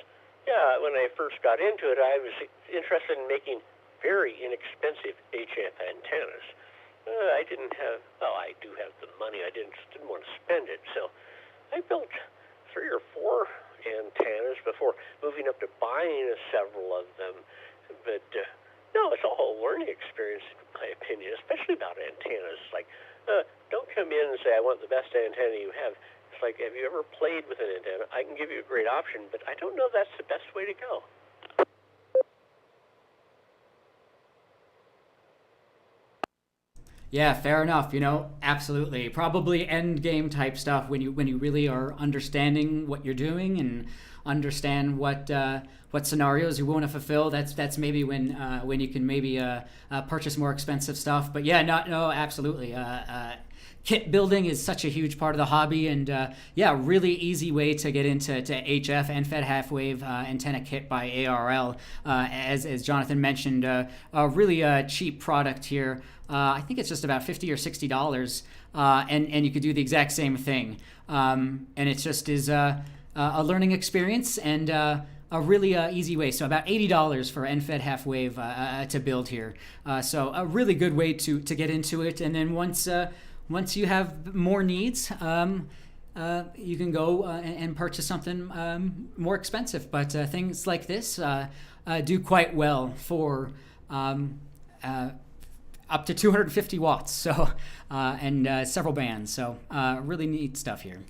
yeah, when I first got into it, I was interested in making very inexpensive HF antennas. I do have the money. I didn't want to spend it, so I built 3 or 4 antennas before moving up to buying several of them. But no, it's a whole learning experience, in my opinion, especially about antennas. Like, don't come in and say, I want the best antenna you have. It's like, have you ever played with an antenna? I can give you a great option, but I don't know that's the best way to go. Yeah, fair enough. You know, absolutely. Probably end game type stuff when you really are understanding what you're doing and understand what scenarios you want to fulfill. That's maybe when you can maybe purchase more expensive stuff. But yeah, no, absolutely. Kit building is such a huge part of the hobby, and really easy way to get into HF and Fed half wave antenna kit by ARL. As Jonathan mentioned, a really cheap product here. I think it's just about $50 or $60, and you could do the exact same thing. And it just is a learning experience and a really easy way. So about $80 for NFED half wave to build here. So a really good way to get into it. And then once you have more needs, you can go and purchase something more expensive. But things like this do quite well for up to 250 watts. So and several bands. So really neat stuff here.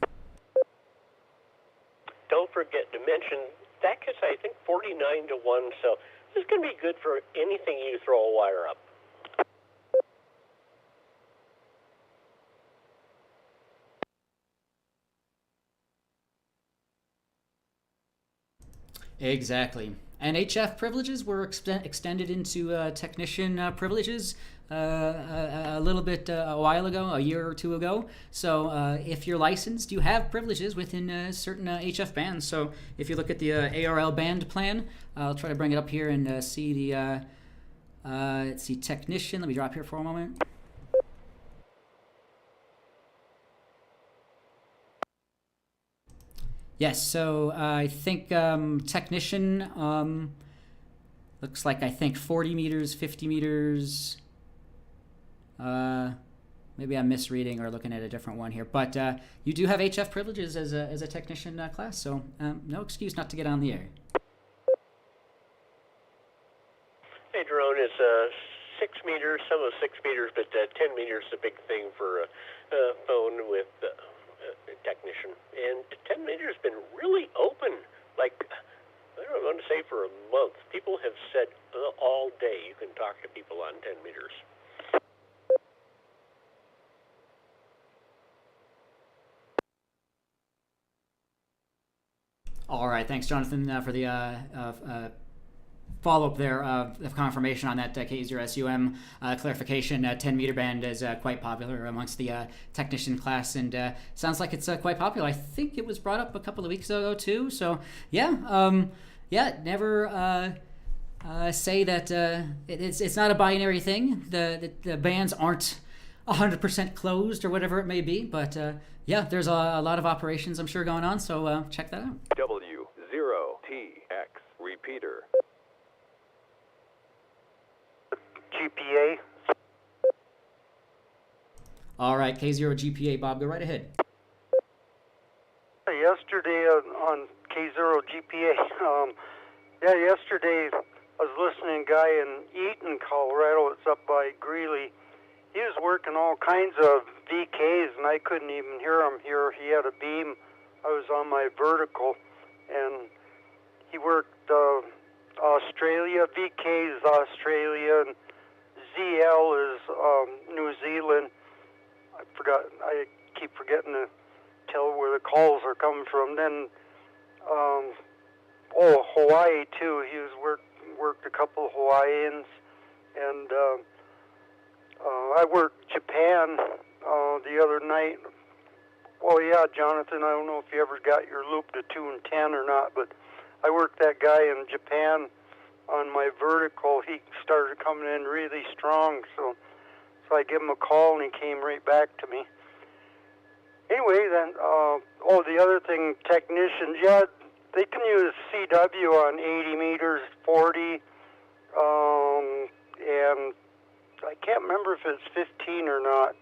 Don't forget to mention that kit's, I think, 49 to 1. So this is going to be good for anything you throw a wire up. Exactly. And HF privileges were extended into technician privileges a little bit a while ago, a year or two ago. So if you're licensed, you have privileges within certain HF bands. So if you look at the ARL band plan, I'll try to bring it up here and see the let's see, technician. Let me drop here for a moment. Yes, so I think technician looks like, I think 40 meters, 50 meters, maybe I'm misreading or looking at a different one here. But you do have HF privileges as a technician class, so no excuse not to get on the air. Hey, drone is 6 meters, some of 6 meters, but 10 meters is a big thing for a phone with a technician. And 10 meters has been really open, like, I don't want to say for a month. People have said all day you can talk to people on 10 meters. All right, thanks, Jonathan, for the follow-up there of confirmation on that K0 s.t.e.m clarification. 10-meter band is quite popular amongst the technician class, and sounds like it's quite popular. I think it was brought up a couple of weeks ago too. So yeah, never say that it's not a binary thing. The bands aren't 100% closed or whatever it may be, but yeah, there's a lot of operations I'm sure going on. So check that out. W0TX repeater. GPA. All right, K0 GPA, Bob, go right ahead. Yesterday on K0 GPA, yesterday I was listening to a guy in Eaton, Colorado. It's up by Greeley. He was working all kinds of VKs, and I couldn't even hear him here. He had a beam. I was on my vertical, and he worked Australia, VKs Australia, and ZL is New Zealand. I keep forgetting to tell where the calls are coming from. Then, Hawaii too. He was worked a couple of Hawaiians, and I worked Japan the other night. Oh yeah, Jonathan, I don't know if you ever got your loop to 2 and 10 or not, but I worked that guy in Japan on my vertical. He started coming in really strong, so I gave him a call and he came right back to me. Anyway, then, the other thing, technicians, yeah, they can use CW on 80 meters, 40, and I can't remember if it's 15 or not.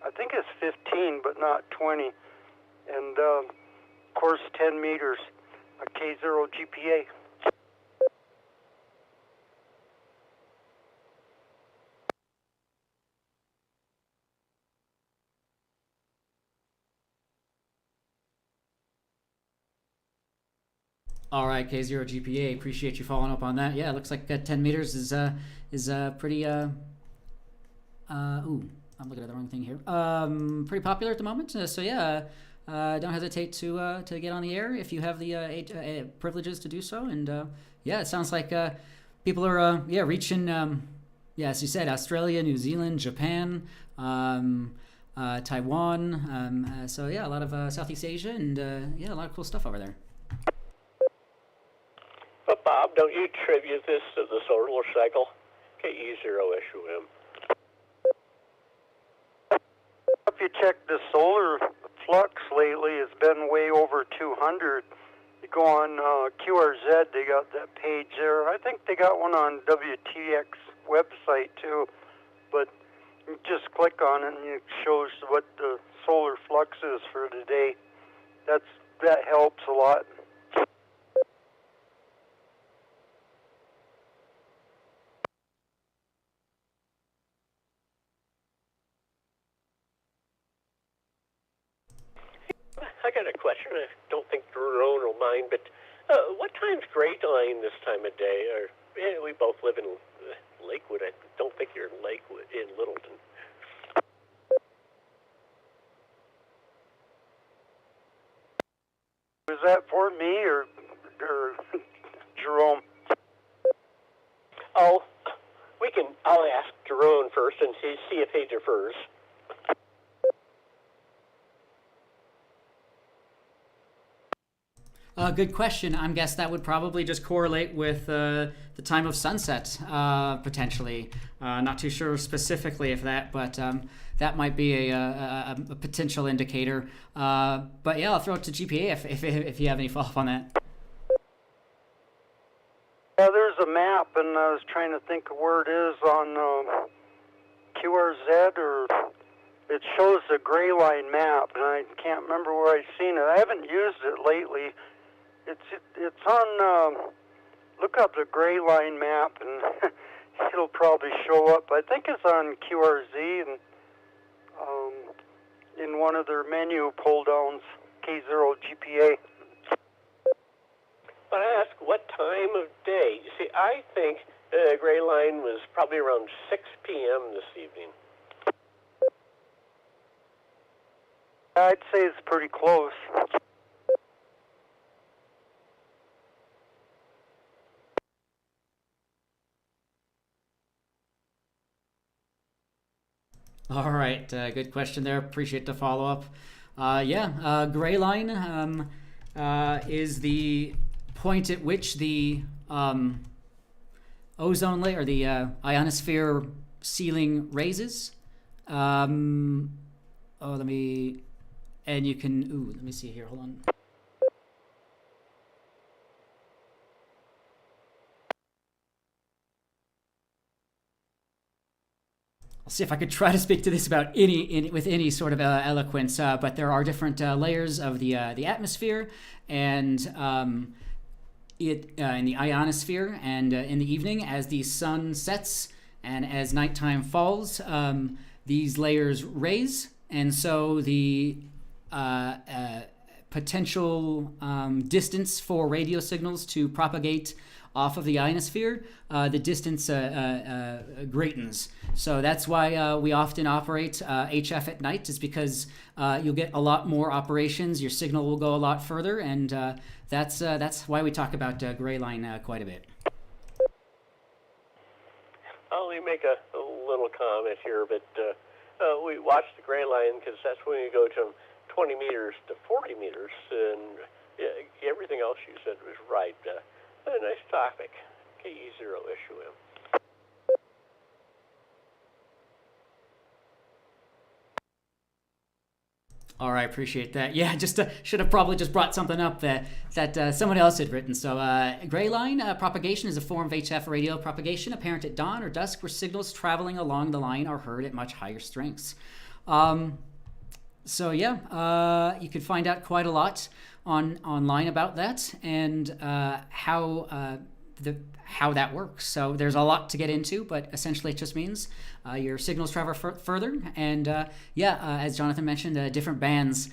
I think it's 15, but not 20. And, of course, 10 meters, a K0 GPA. All right, K0 GPA, appreciate you following up on that. Yeah, it looks like 10 meters is pretty I'm looking at the wrong thing here. Pretty popular at the moment. So yeah, don't hesitate to get on the air if you have the privileges to do so. And yeah, it sounds like people are reaching. As you said, Australia, New Zealand, Japan, Taiwan. So yeah, a lot of Southeast Asia, and a lot of cool stuff over there. But Bob, don't you attribute this to the solar cycle? K0SUM. If you check the solar flux lately, it's been way over 200. You go on QRZ, they got that page there. I think they got one on WTX website too, but you just click on it and it shows what the solar flux is for the day. That helps a lot. I got a question. I don't think Jerome will mind, but what time's Great Line this time of day? We both live in Lakewood. I don't think you're in Lakewood, in Littleton. Was that for me or Jerome? Oh, I'll ask Jerome first and see if he defers. Good question. I'm guess that would probably just correlate with the time of sunset, potentially. Not too sure specifically if that, but that might be a potential indicator. But yeah, I'll throw it to GPA if you have any follow-up on that. Yeah, there's a map, and I was trying to think of where it is on QRZ or it shows the gray line map, and I can't remember where I've seen it. I haven't used it lately. It's on, look up the gray line map, and it'll probably show up. I think it's on QRZ, and in one of their menu pull-downs, K0 GPA. But I ask, what time of day? You see, I think gray line was probably around 6 p.m. this evening. I'd say it's pretty close. All right, good question there. Appreciate the follow-up. Gray line is the point at which the ozone layer, or the ionosphere ceiling raises. Let me see here, hold on. I'll see if I could try to speak to this about with any sort of eloquence, but there are different layers of the atmosphere, and in the ionosphere, and in the evening as the sun sets and as nighttime falls, these layers raise, and so the potential distance for radio signals to propagate off of the ionosphere, the distance greatens. So that's why we often operate HF at night, is because you'll get a lot more operations, your signal will go a lot further, and that's why we talk about gray line quite a bit. I'll only make a little comment here, but we watch the gray line because that's when you go from 20 meters to 40 meters, and everything else you said was right. A nice topic. KE0SUM. All right, appreciate that. Yeah, just should have probably just brought something up that someone else had written. So, gray line propagation is a form of HF radio propagation apparent at dawn or dusk, where signals traveling along the line are heard at much higher strengths. You could find out quite a lot online about that and how that works. So there's a lot to get into, but essentially it just means your signals travel further, and as Jonathan mentioned, different bands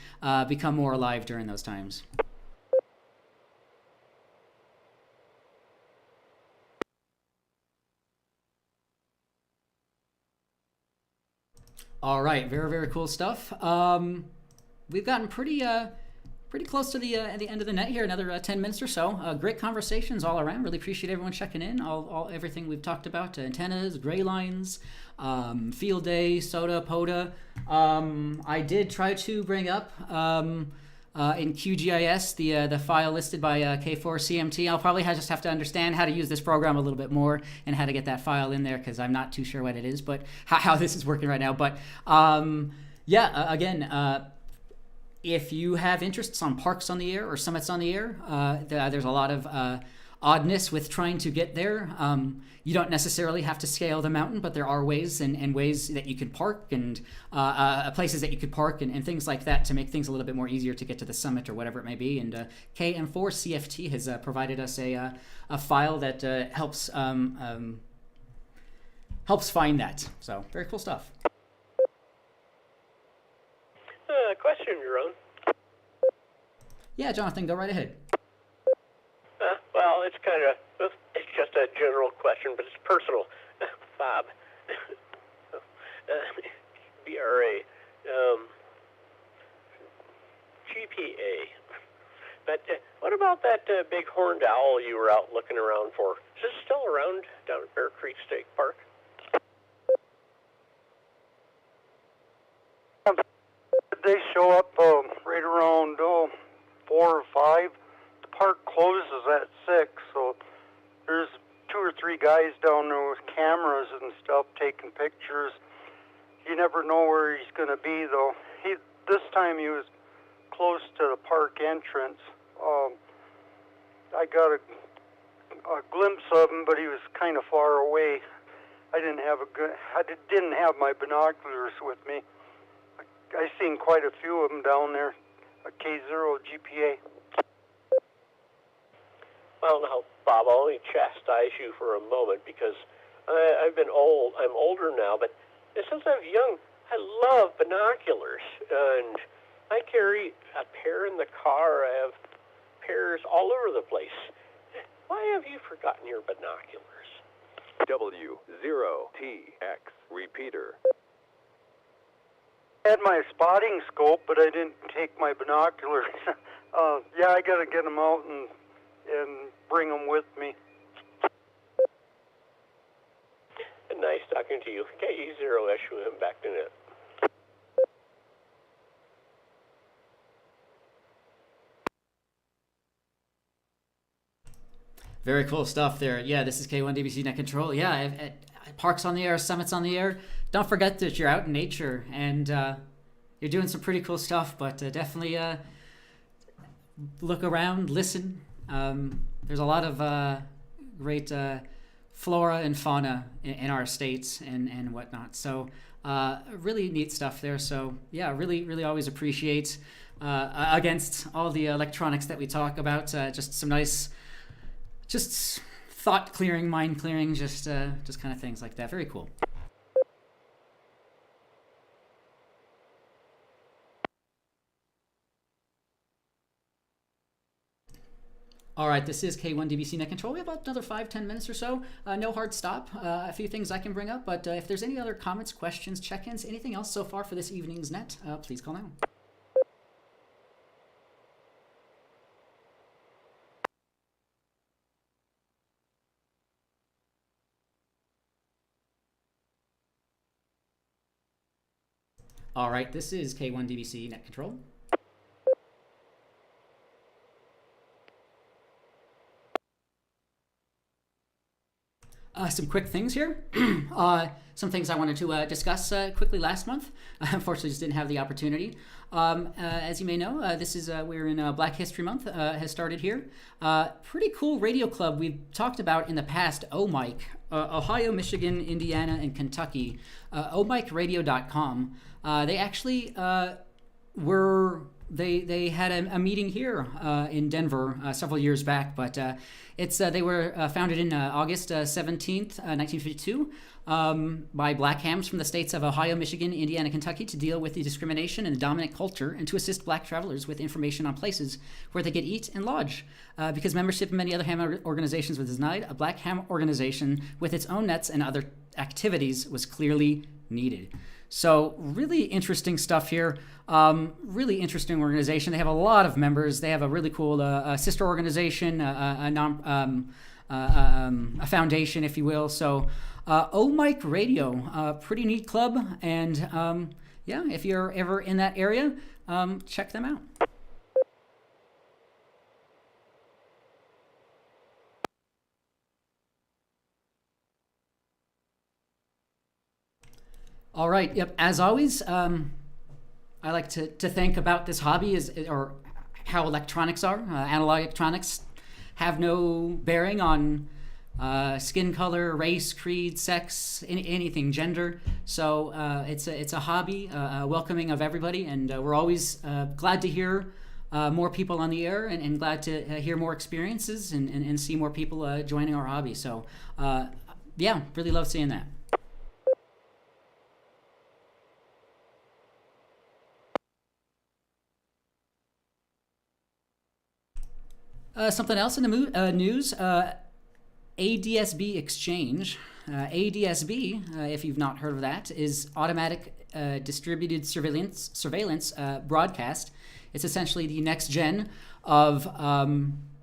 become more alive during those times. All right, very, very cool stuff. We've gotten pretty close to the end of the net here, another 10 minutes or so. Great conversations all around. Really appreciate everyone checking in. Everything we've talked about, antennas, gray lines, field day, SOTA, POTA. I did try to bring up in QGIS the file listed by K4CMT. I'll probably just have to understand how to use this program a little bit more and how to get that file in there, because I'm not too sure what it is, but how this is working right now. But if you have interests on parks on the air or summits on the air, there's a lot of oddness with trying to get there. You don't necessarily have to scale the mountain, but there are ways and ways that you can park, and places that you could park, and things like that, to make things a little bit more easier to get to the summit or whatever it may be. And KM4CFT has provided us a file that helps find that. So very cool stuff. Question, Yaron. Yeah, Jonathan, go right ahead. Well, it's just a general question, but it's personal. Bob. BRA. GPA. But what about that big horned owl you were out looking around for? Is it still around down at Bear Creek State Park? They show up right around 4 or 5. The park closes at 6, so there's 2 or 3 guys down there with cameras and stuff taking pictures. You never know where he's going to be, though. This time he was close to the park entrance. I got a glimpse of him, but he was kind of far away. I didn't have my binoculars with me. I seen quite a few of them down there. A K0 GPA. Well, now, Bob, I'll only chastise you for a moment because I've been old. I'm older now, but since I was young, I love binoculars, and I carry a pair in the car. I have pairs all over the place. Why have you forgotten your binoculars? W0TX repeater. I had my spotting scope, but I didn't take my binoculars. Yeah, I gotta get them out and bring them with me. Nice talking to you. KE0SUM back to net. Very cool stuff there. Yeah, this is K1DBC Net Control. Yeah, parks on the air, summits on the air. Don't forget that you're out in nature and you're doing some pretty cool stuff, but definitely look around, listen. There's a lot of great flora and fauna in our states and whatnot. So really neat stuff there. So yeah, really always appreciate against all the electronics that we talk about, just some nice, just thought clearing, mind clearing, just kind of things like that. Very cool. All right, this is K1DBC Net Control. We have about another 5-10 minutes or so. No hard stop. A few things I can bring up, but if there's any other comments, questions, check-ins, anything else so far for this evening's net, please call now. All right, this is K1DBC Net Control. Some quick things here. Some things I wanted to discuss quickly last month. Unfortunately, just didn't have the opportunity. As you may know, this is we're in Black History Month. Has started here. Pretty cool radio club we've talked about in the past. OMIC, Ohio, Michigan, Indiana, and Kentucky. OMICradio.com. They actually They had a meeting here in Denver several years back, but they were founded in August 17th, 1952 by black hams from the states of Ohio, Michigan, Indiana, Kentucky to deal with the discrimination and the dominant culture and to assist black travelers with information on places where they could eat and lodge. Because membership in many other ham organizations was denied, a black ham organization with its own nets and other activities was clearly needed. So really interesting stuff here. Really interesting organization. They have a lot of members. They have a really cool sister organization, a foundation, if you will. So OMIC Radio, pretty neat club. And yeah, if you're ever in that area, check them out. All right. Yep. As always, I like to think about this hobby or how electronics are. Analog electronics have no bearing on skin color, race, creed, sex, anything, gender. So it's a hobby, welcoming of everybody, and we're always glad to hear more people on the air and glad to hear more experiences and see more people joining our hobby. So yeah, really love seeing that. Something else in the news, ADSB Exchange. ADSB, if you've not heard of that, is automatic distributed surveillance broadcast. It's essentially the next gen of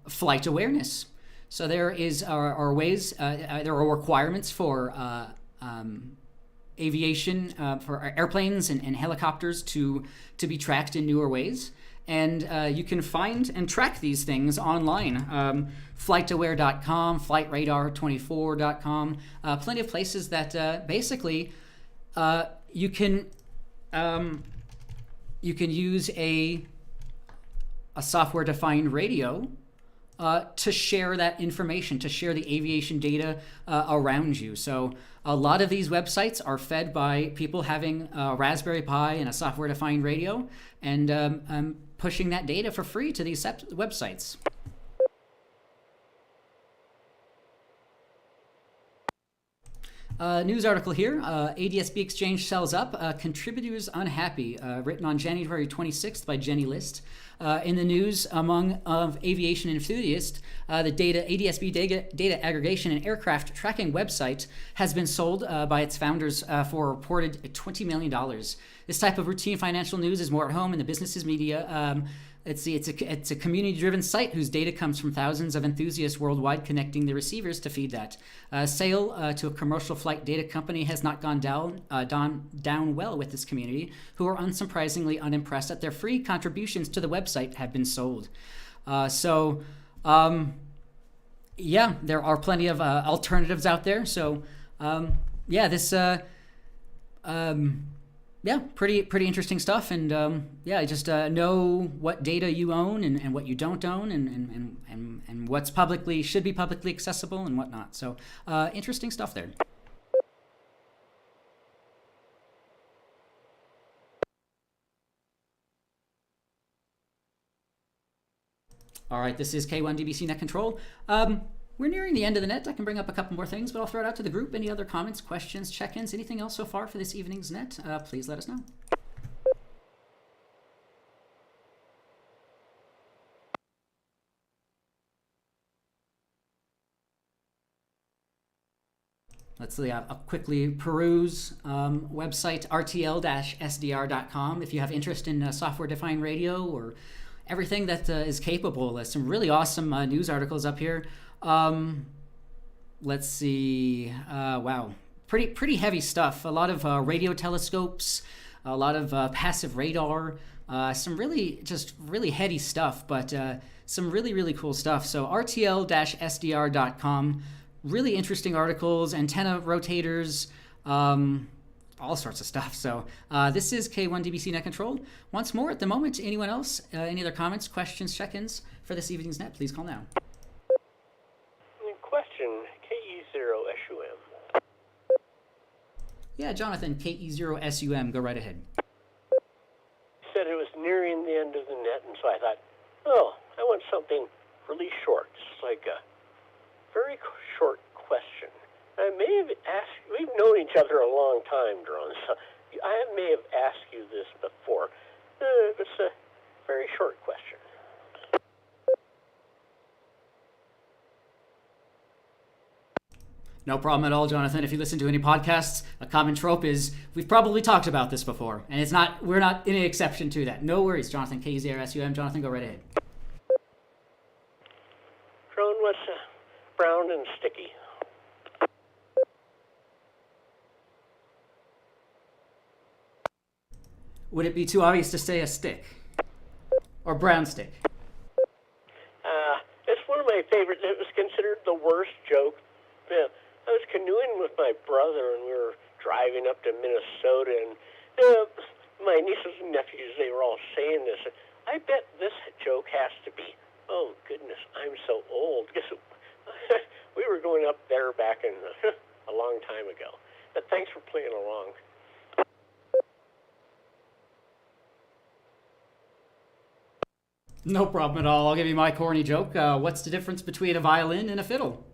flight awareness. So there are ways, there are requirements for aviation, for airplanes and helicopters to be tracked in newer ways. And you can find and track these things online. Flightaware.com, flightradar24.com, plenty of places that basically you can use a software-defined radio to share that information, to share the aviation data around you. So a lot of these websites are fed by people having a Raspberry Pi and a software-defined radio, and pushing that data for free to these websites. News article here, ADSB exchange sells up, contributors unhappy, written on January 26th by Jenny List. In the news among aviation enthusiasts, the ADSB data aggregation and aircraft tracking website has been sold by its founders for a reported $20 million. This type of routine financial news is more at home in the business's media. It's a community-driven site whose data comes from thousands of enthusiasts worldwide connecting the receivers to feed that. Sale to a commercial flight data company has not gone down well with this community, who are unsurprisingly unimpressed that their free contributions to the website have been sold. Yeah, there are plenty of alternatives out there. So, yeah, this... yeah, pretty interesting stuff, and yeah, just know what data you own and what you don't own, and what's should be publicly accessible and whatnot. So interesting stuff there. All right, this is K1DBC Net Control. We're nearing the end of the net. I can bring up a couple more things, but I'll throw it out to the group. Any other comments, questions, check-ins, anything else so far for this evening's net? Please let us know. Let's quickly peruse website rtl-sdr.com if you have interest in software-defined radio or everything that is capable. There's some really awesome news articles up here. Let's see. Wow, pretty heavy stuff. A lot of radio telescopes, a lot of passive radar, some really heady stuff, but some really cool stuff. So rtl-sdr.com, really interesting articles, antenna rotators, all sorts of stuff. So this is K1DBC Net Control. Once more, at the moment, anyone else, any other comments, questions, check-ins for this evening's net, please call now. Question, KE0SUM. Yeah, Jonathan, KE0SUM, go right ahead. Said it was nearing the end of the net, and so I thought, oh, I want something really short, just like a very short question. I may have asked, we've known each other a long time, Drone, so I may have asked you this before. It's a very short question. No problem at all, Jonathan. If you listen to any podcasts, a common trope is we've probably talked about this before, and we're not any exception to that. No worries, Jonathan, KE0SUM. Jonathan, go right ahead. Drone, what's brown and sticky? Would it be too obvious to say a stick? Or brown stick? It's one of my favorites. It was considered the worst joke. Yeah, I was canoeing with my brother, and we were driving up to Minnesota, and my nieces and nephews, they were all saying this. I bet this joke has to be, oh, goodness, I'm so old. Because we were going up there back in a long time ago. But thanks for playing along. No problem at all. I'll give you my corny joke. What's the difference between a violin and a fiddle?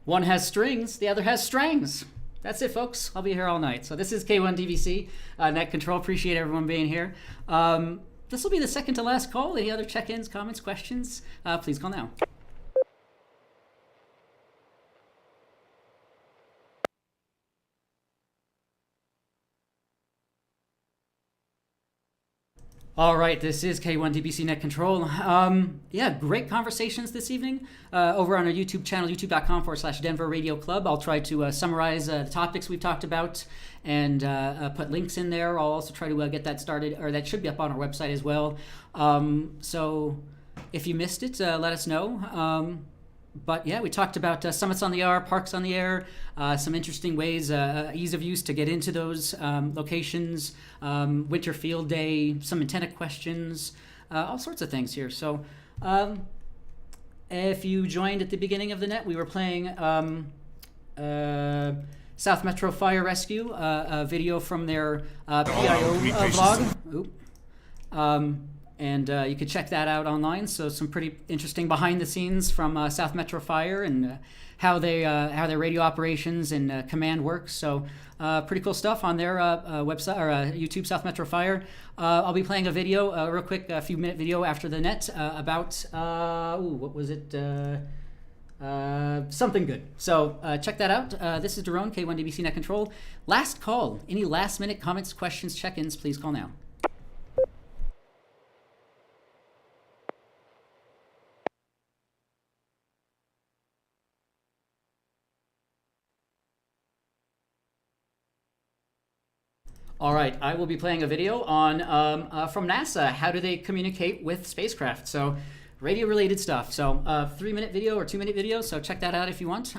One has strings, the other has strangs. That's it, folks. I'll be here all night. So this is K1DBC Net Control. Appreciate everyone being here. This will be the second to last call. Any other check-ins, comments, questions? Please call now. All right, this is K1DBC Net Control. Yeah, great conversations this evening over on our YouTube channel, youtube.com/Denver Radio Club. I'll try to summarize the topics we've talked about and put links in there. I'll also try to get that started, or that should be up on our website as well. So if you missed it, let us know. But yeah, we talked about summits on the air, parks on the air, some interesting ways, ease of use to get into those locations, winter field day, some antenna questions, all sorts of things here. So if you joined at the beginning of the net, we were playing South Metro Fire Rescue, a video from their PIO vlog. And you could check that out online. So some pretty interesting behind the scenes from South Metro Fire and how their radio operations and command works. So pretty cool stuff on their website or YouTube, South Metro Fire. I'll be playing a video, real quick, a few minute video after the net about what was it? Something good. So check that out. This is Daron, K1DBC Net Control. Last call. Any last minute comments, questions, check-ins, please call now. All right, I will be playing a video on from NASA. How do they communicate with spacecraft? So radio-related stuff. So 3-minute video or 2-minute video, so check that out if you want.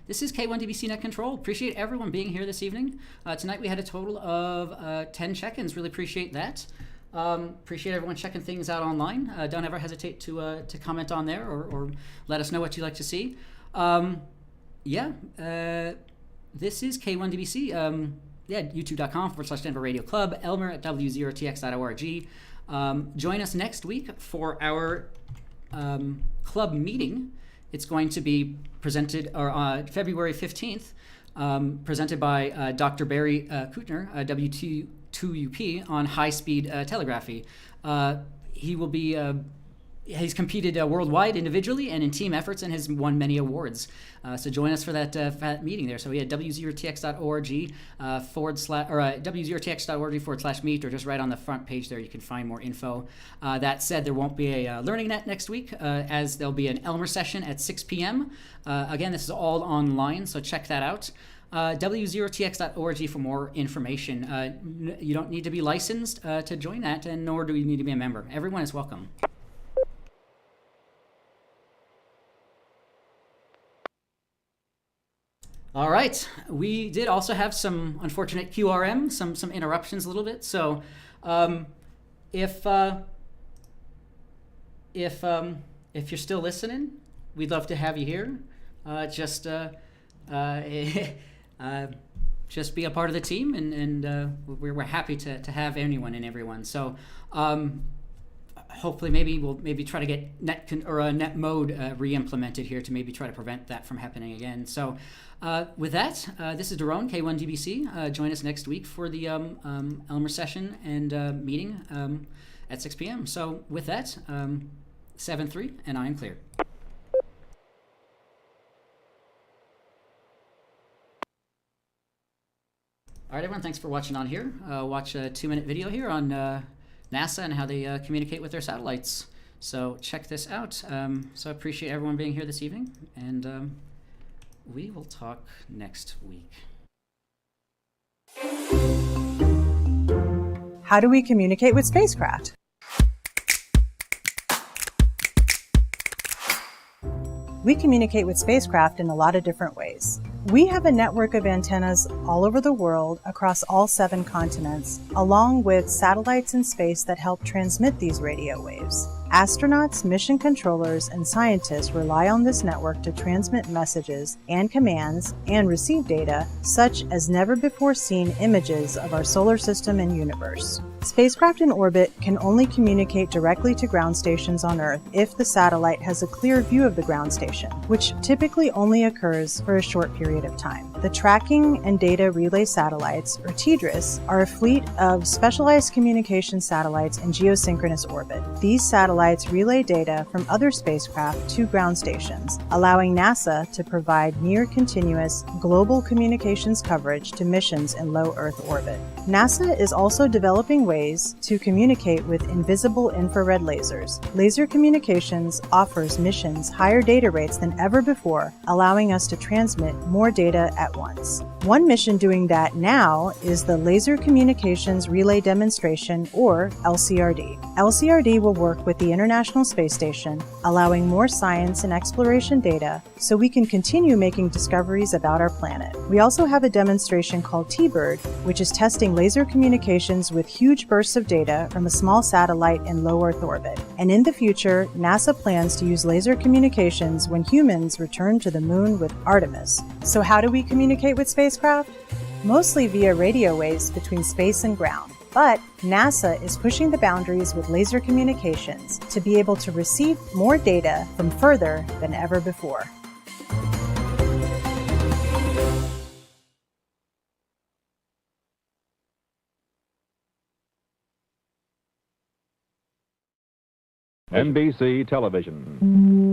This is K1DBC Net Control. Appreciate everyone being here this evening. Tonight we had a total of 10 check-ins. Really appreciate that. Appreciate everyone checking things out online. Don't ever hesitate to comment on there or let us know what you'd like to see. This is K1DBC. YouTube.com/Denver Radio Club, Elmer at W0TX.org. Join us next week for our club meeting. It's going to be presented February 15th, presented by Dr. Barry Kutner, W2UP, on high-speed telegraphy. He will be he's competed worldwide individually and in team efforts and has won many awards. So join us for that meeting there. So we had W0TX.org W0TX.org/meet, or just right on the front page there you can find more info. That said, there won't be a Learning Net next week, as there'll be an Elmer session at 6 p.m. Again, this is all online, so check that out. W0TX.org for more information. You don't need to be licensed to join that, and nor do you need to be a member. Everyone is welcome. All right, we did also have some unfortunate QRM, some interruptions a little bit. So if you're still listening, we'd love to have you here. Just be a part of the team, and we're happy to have anyone and everyone. So hopefully we'll try to get net mode re-implemented here to maybe try to prevent that from happening again. So with that, this is Daron, K1DBC. Join us next week for the Elmer session and meeting at 6 p.m. So with that, 7-3, and I am clear. All right, everyone, thanks for watching on here. Watch a 2-minute video here on NASA and how they communicate with their satellites. So check this out. So I appreciate everyone being here this evening, and we will talk next week. How do we communicate with spacecraft? We communicate with spacecraft in a lot of different ways. We have a network of antennas all over the world across all 7 continents, along with satellites in space that help transmit these radio waves. Astronauts, mission controllers, and scientists rely on this network to transmit messages and commands and receive data such as never before seen images of our solar system and universe. Spacecraft in orbit can only communicate directly to ground stations on Earth if the satellite has a clear view of the ground station, which typically only occurs for a short period of time. The Tracking and Data Relay Satellites, or TDRS, are a fleet of specialized communication satellites in geosynchronous orbit. These satellites relay data from other spacecraft to ground stations, allowing NASA to provide near-continuous global communications coverage to missions in low Earth orbit. NASA is also developing ways to communicate with invisible infrared lasers. Laser communications offers missions higher data rates than ever before, allowing us to transmit more data at at once. One mission doing that now is the Laser Communications Relay Demonstration, or LCRD. LCRD will work with the International Space Station, allowing more science and exploration data so we can continue making discoveries about our planet. We also have a demonstration called T-Bird, which is testing laser communications with huge bursts of data from a small satellite in low Earth orbit. And in the future, NASA plans to use laser communications when humans return to the moon with Artemis. So how do we communicate with spacecraft? Mostly via radio waves between space and ground. But NASA is pushing the boundaries with laser communications to be able to receive more data from further than ever before. NBC Television.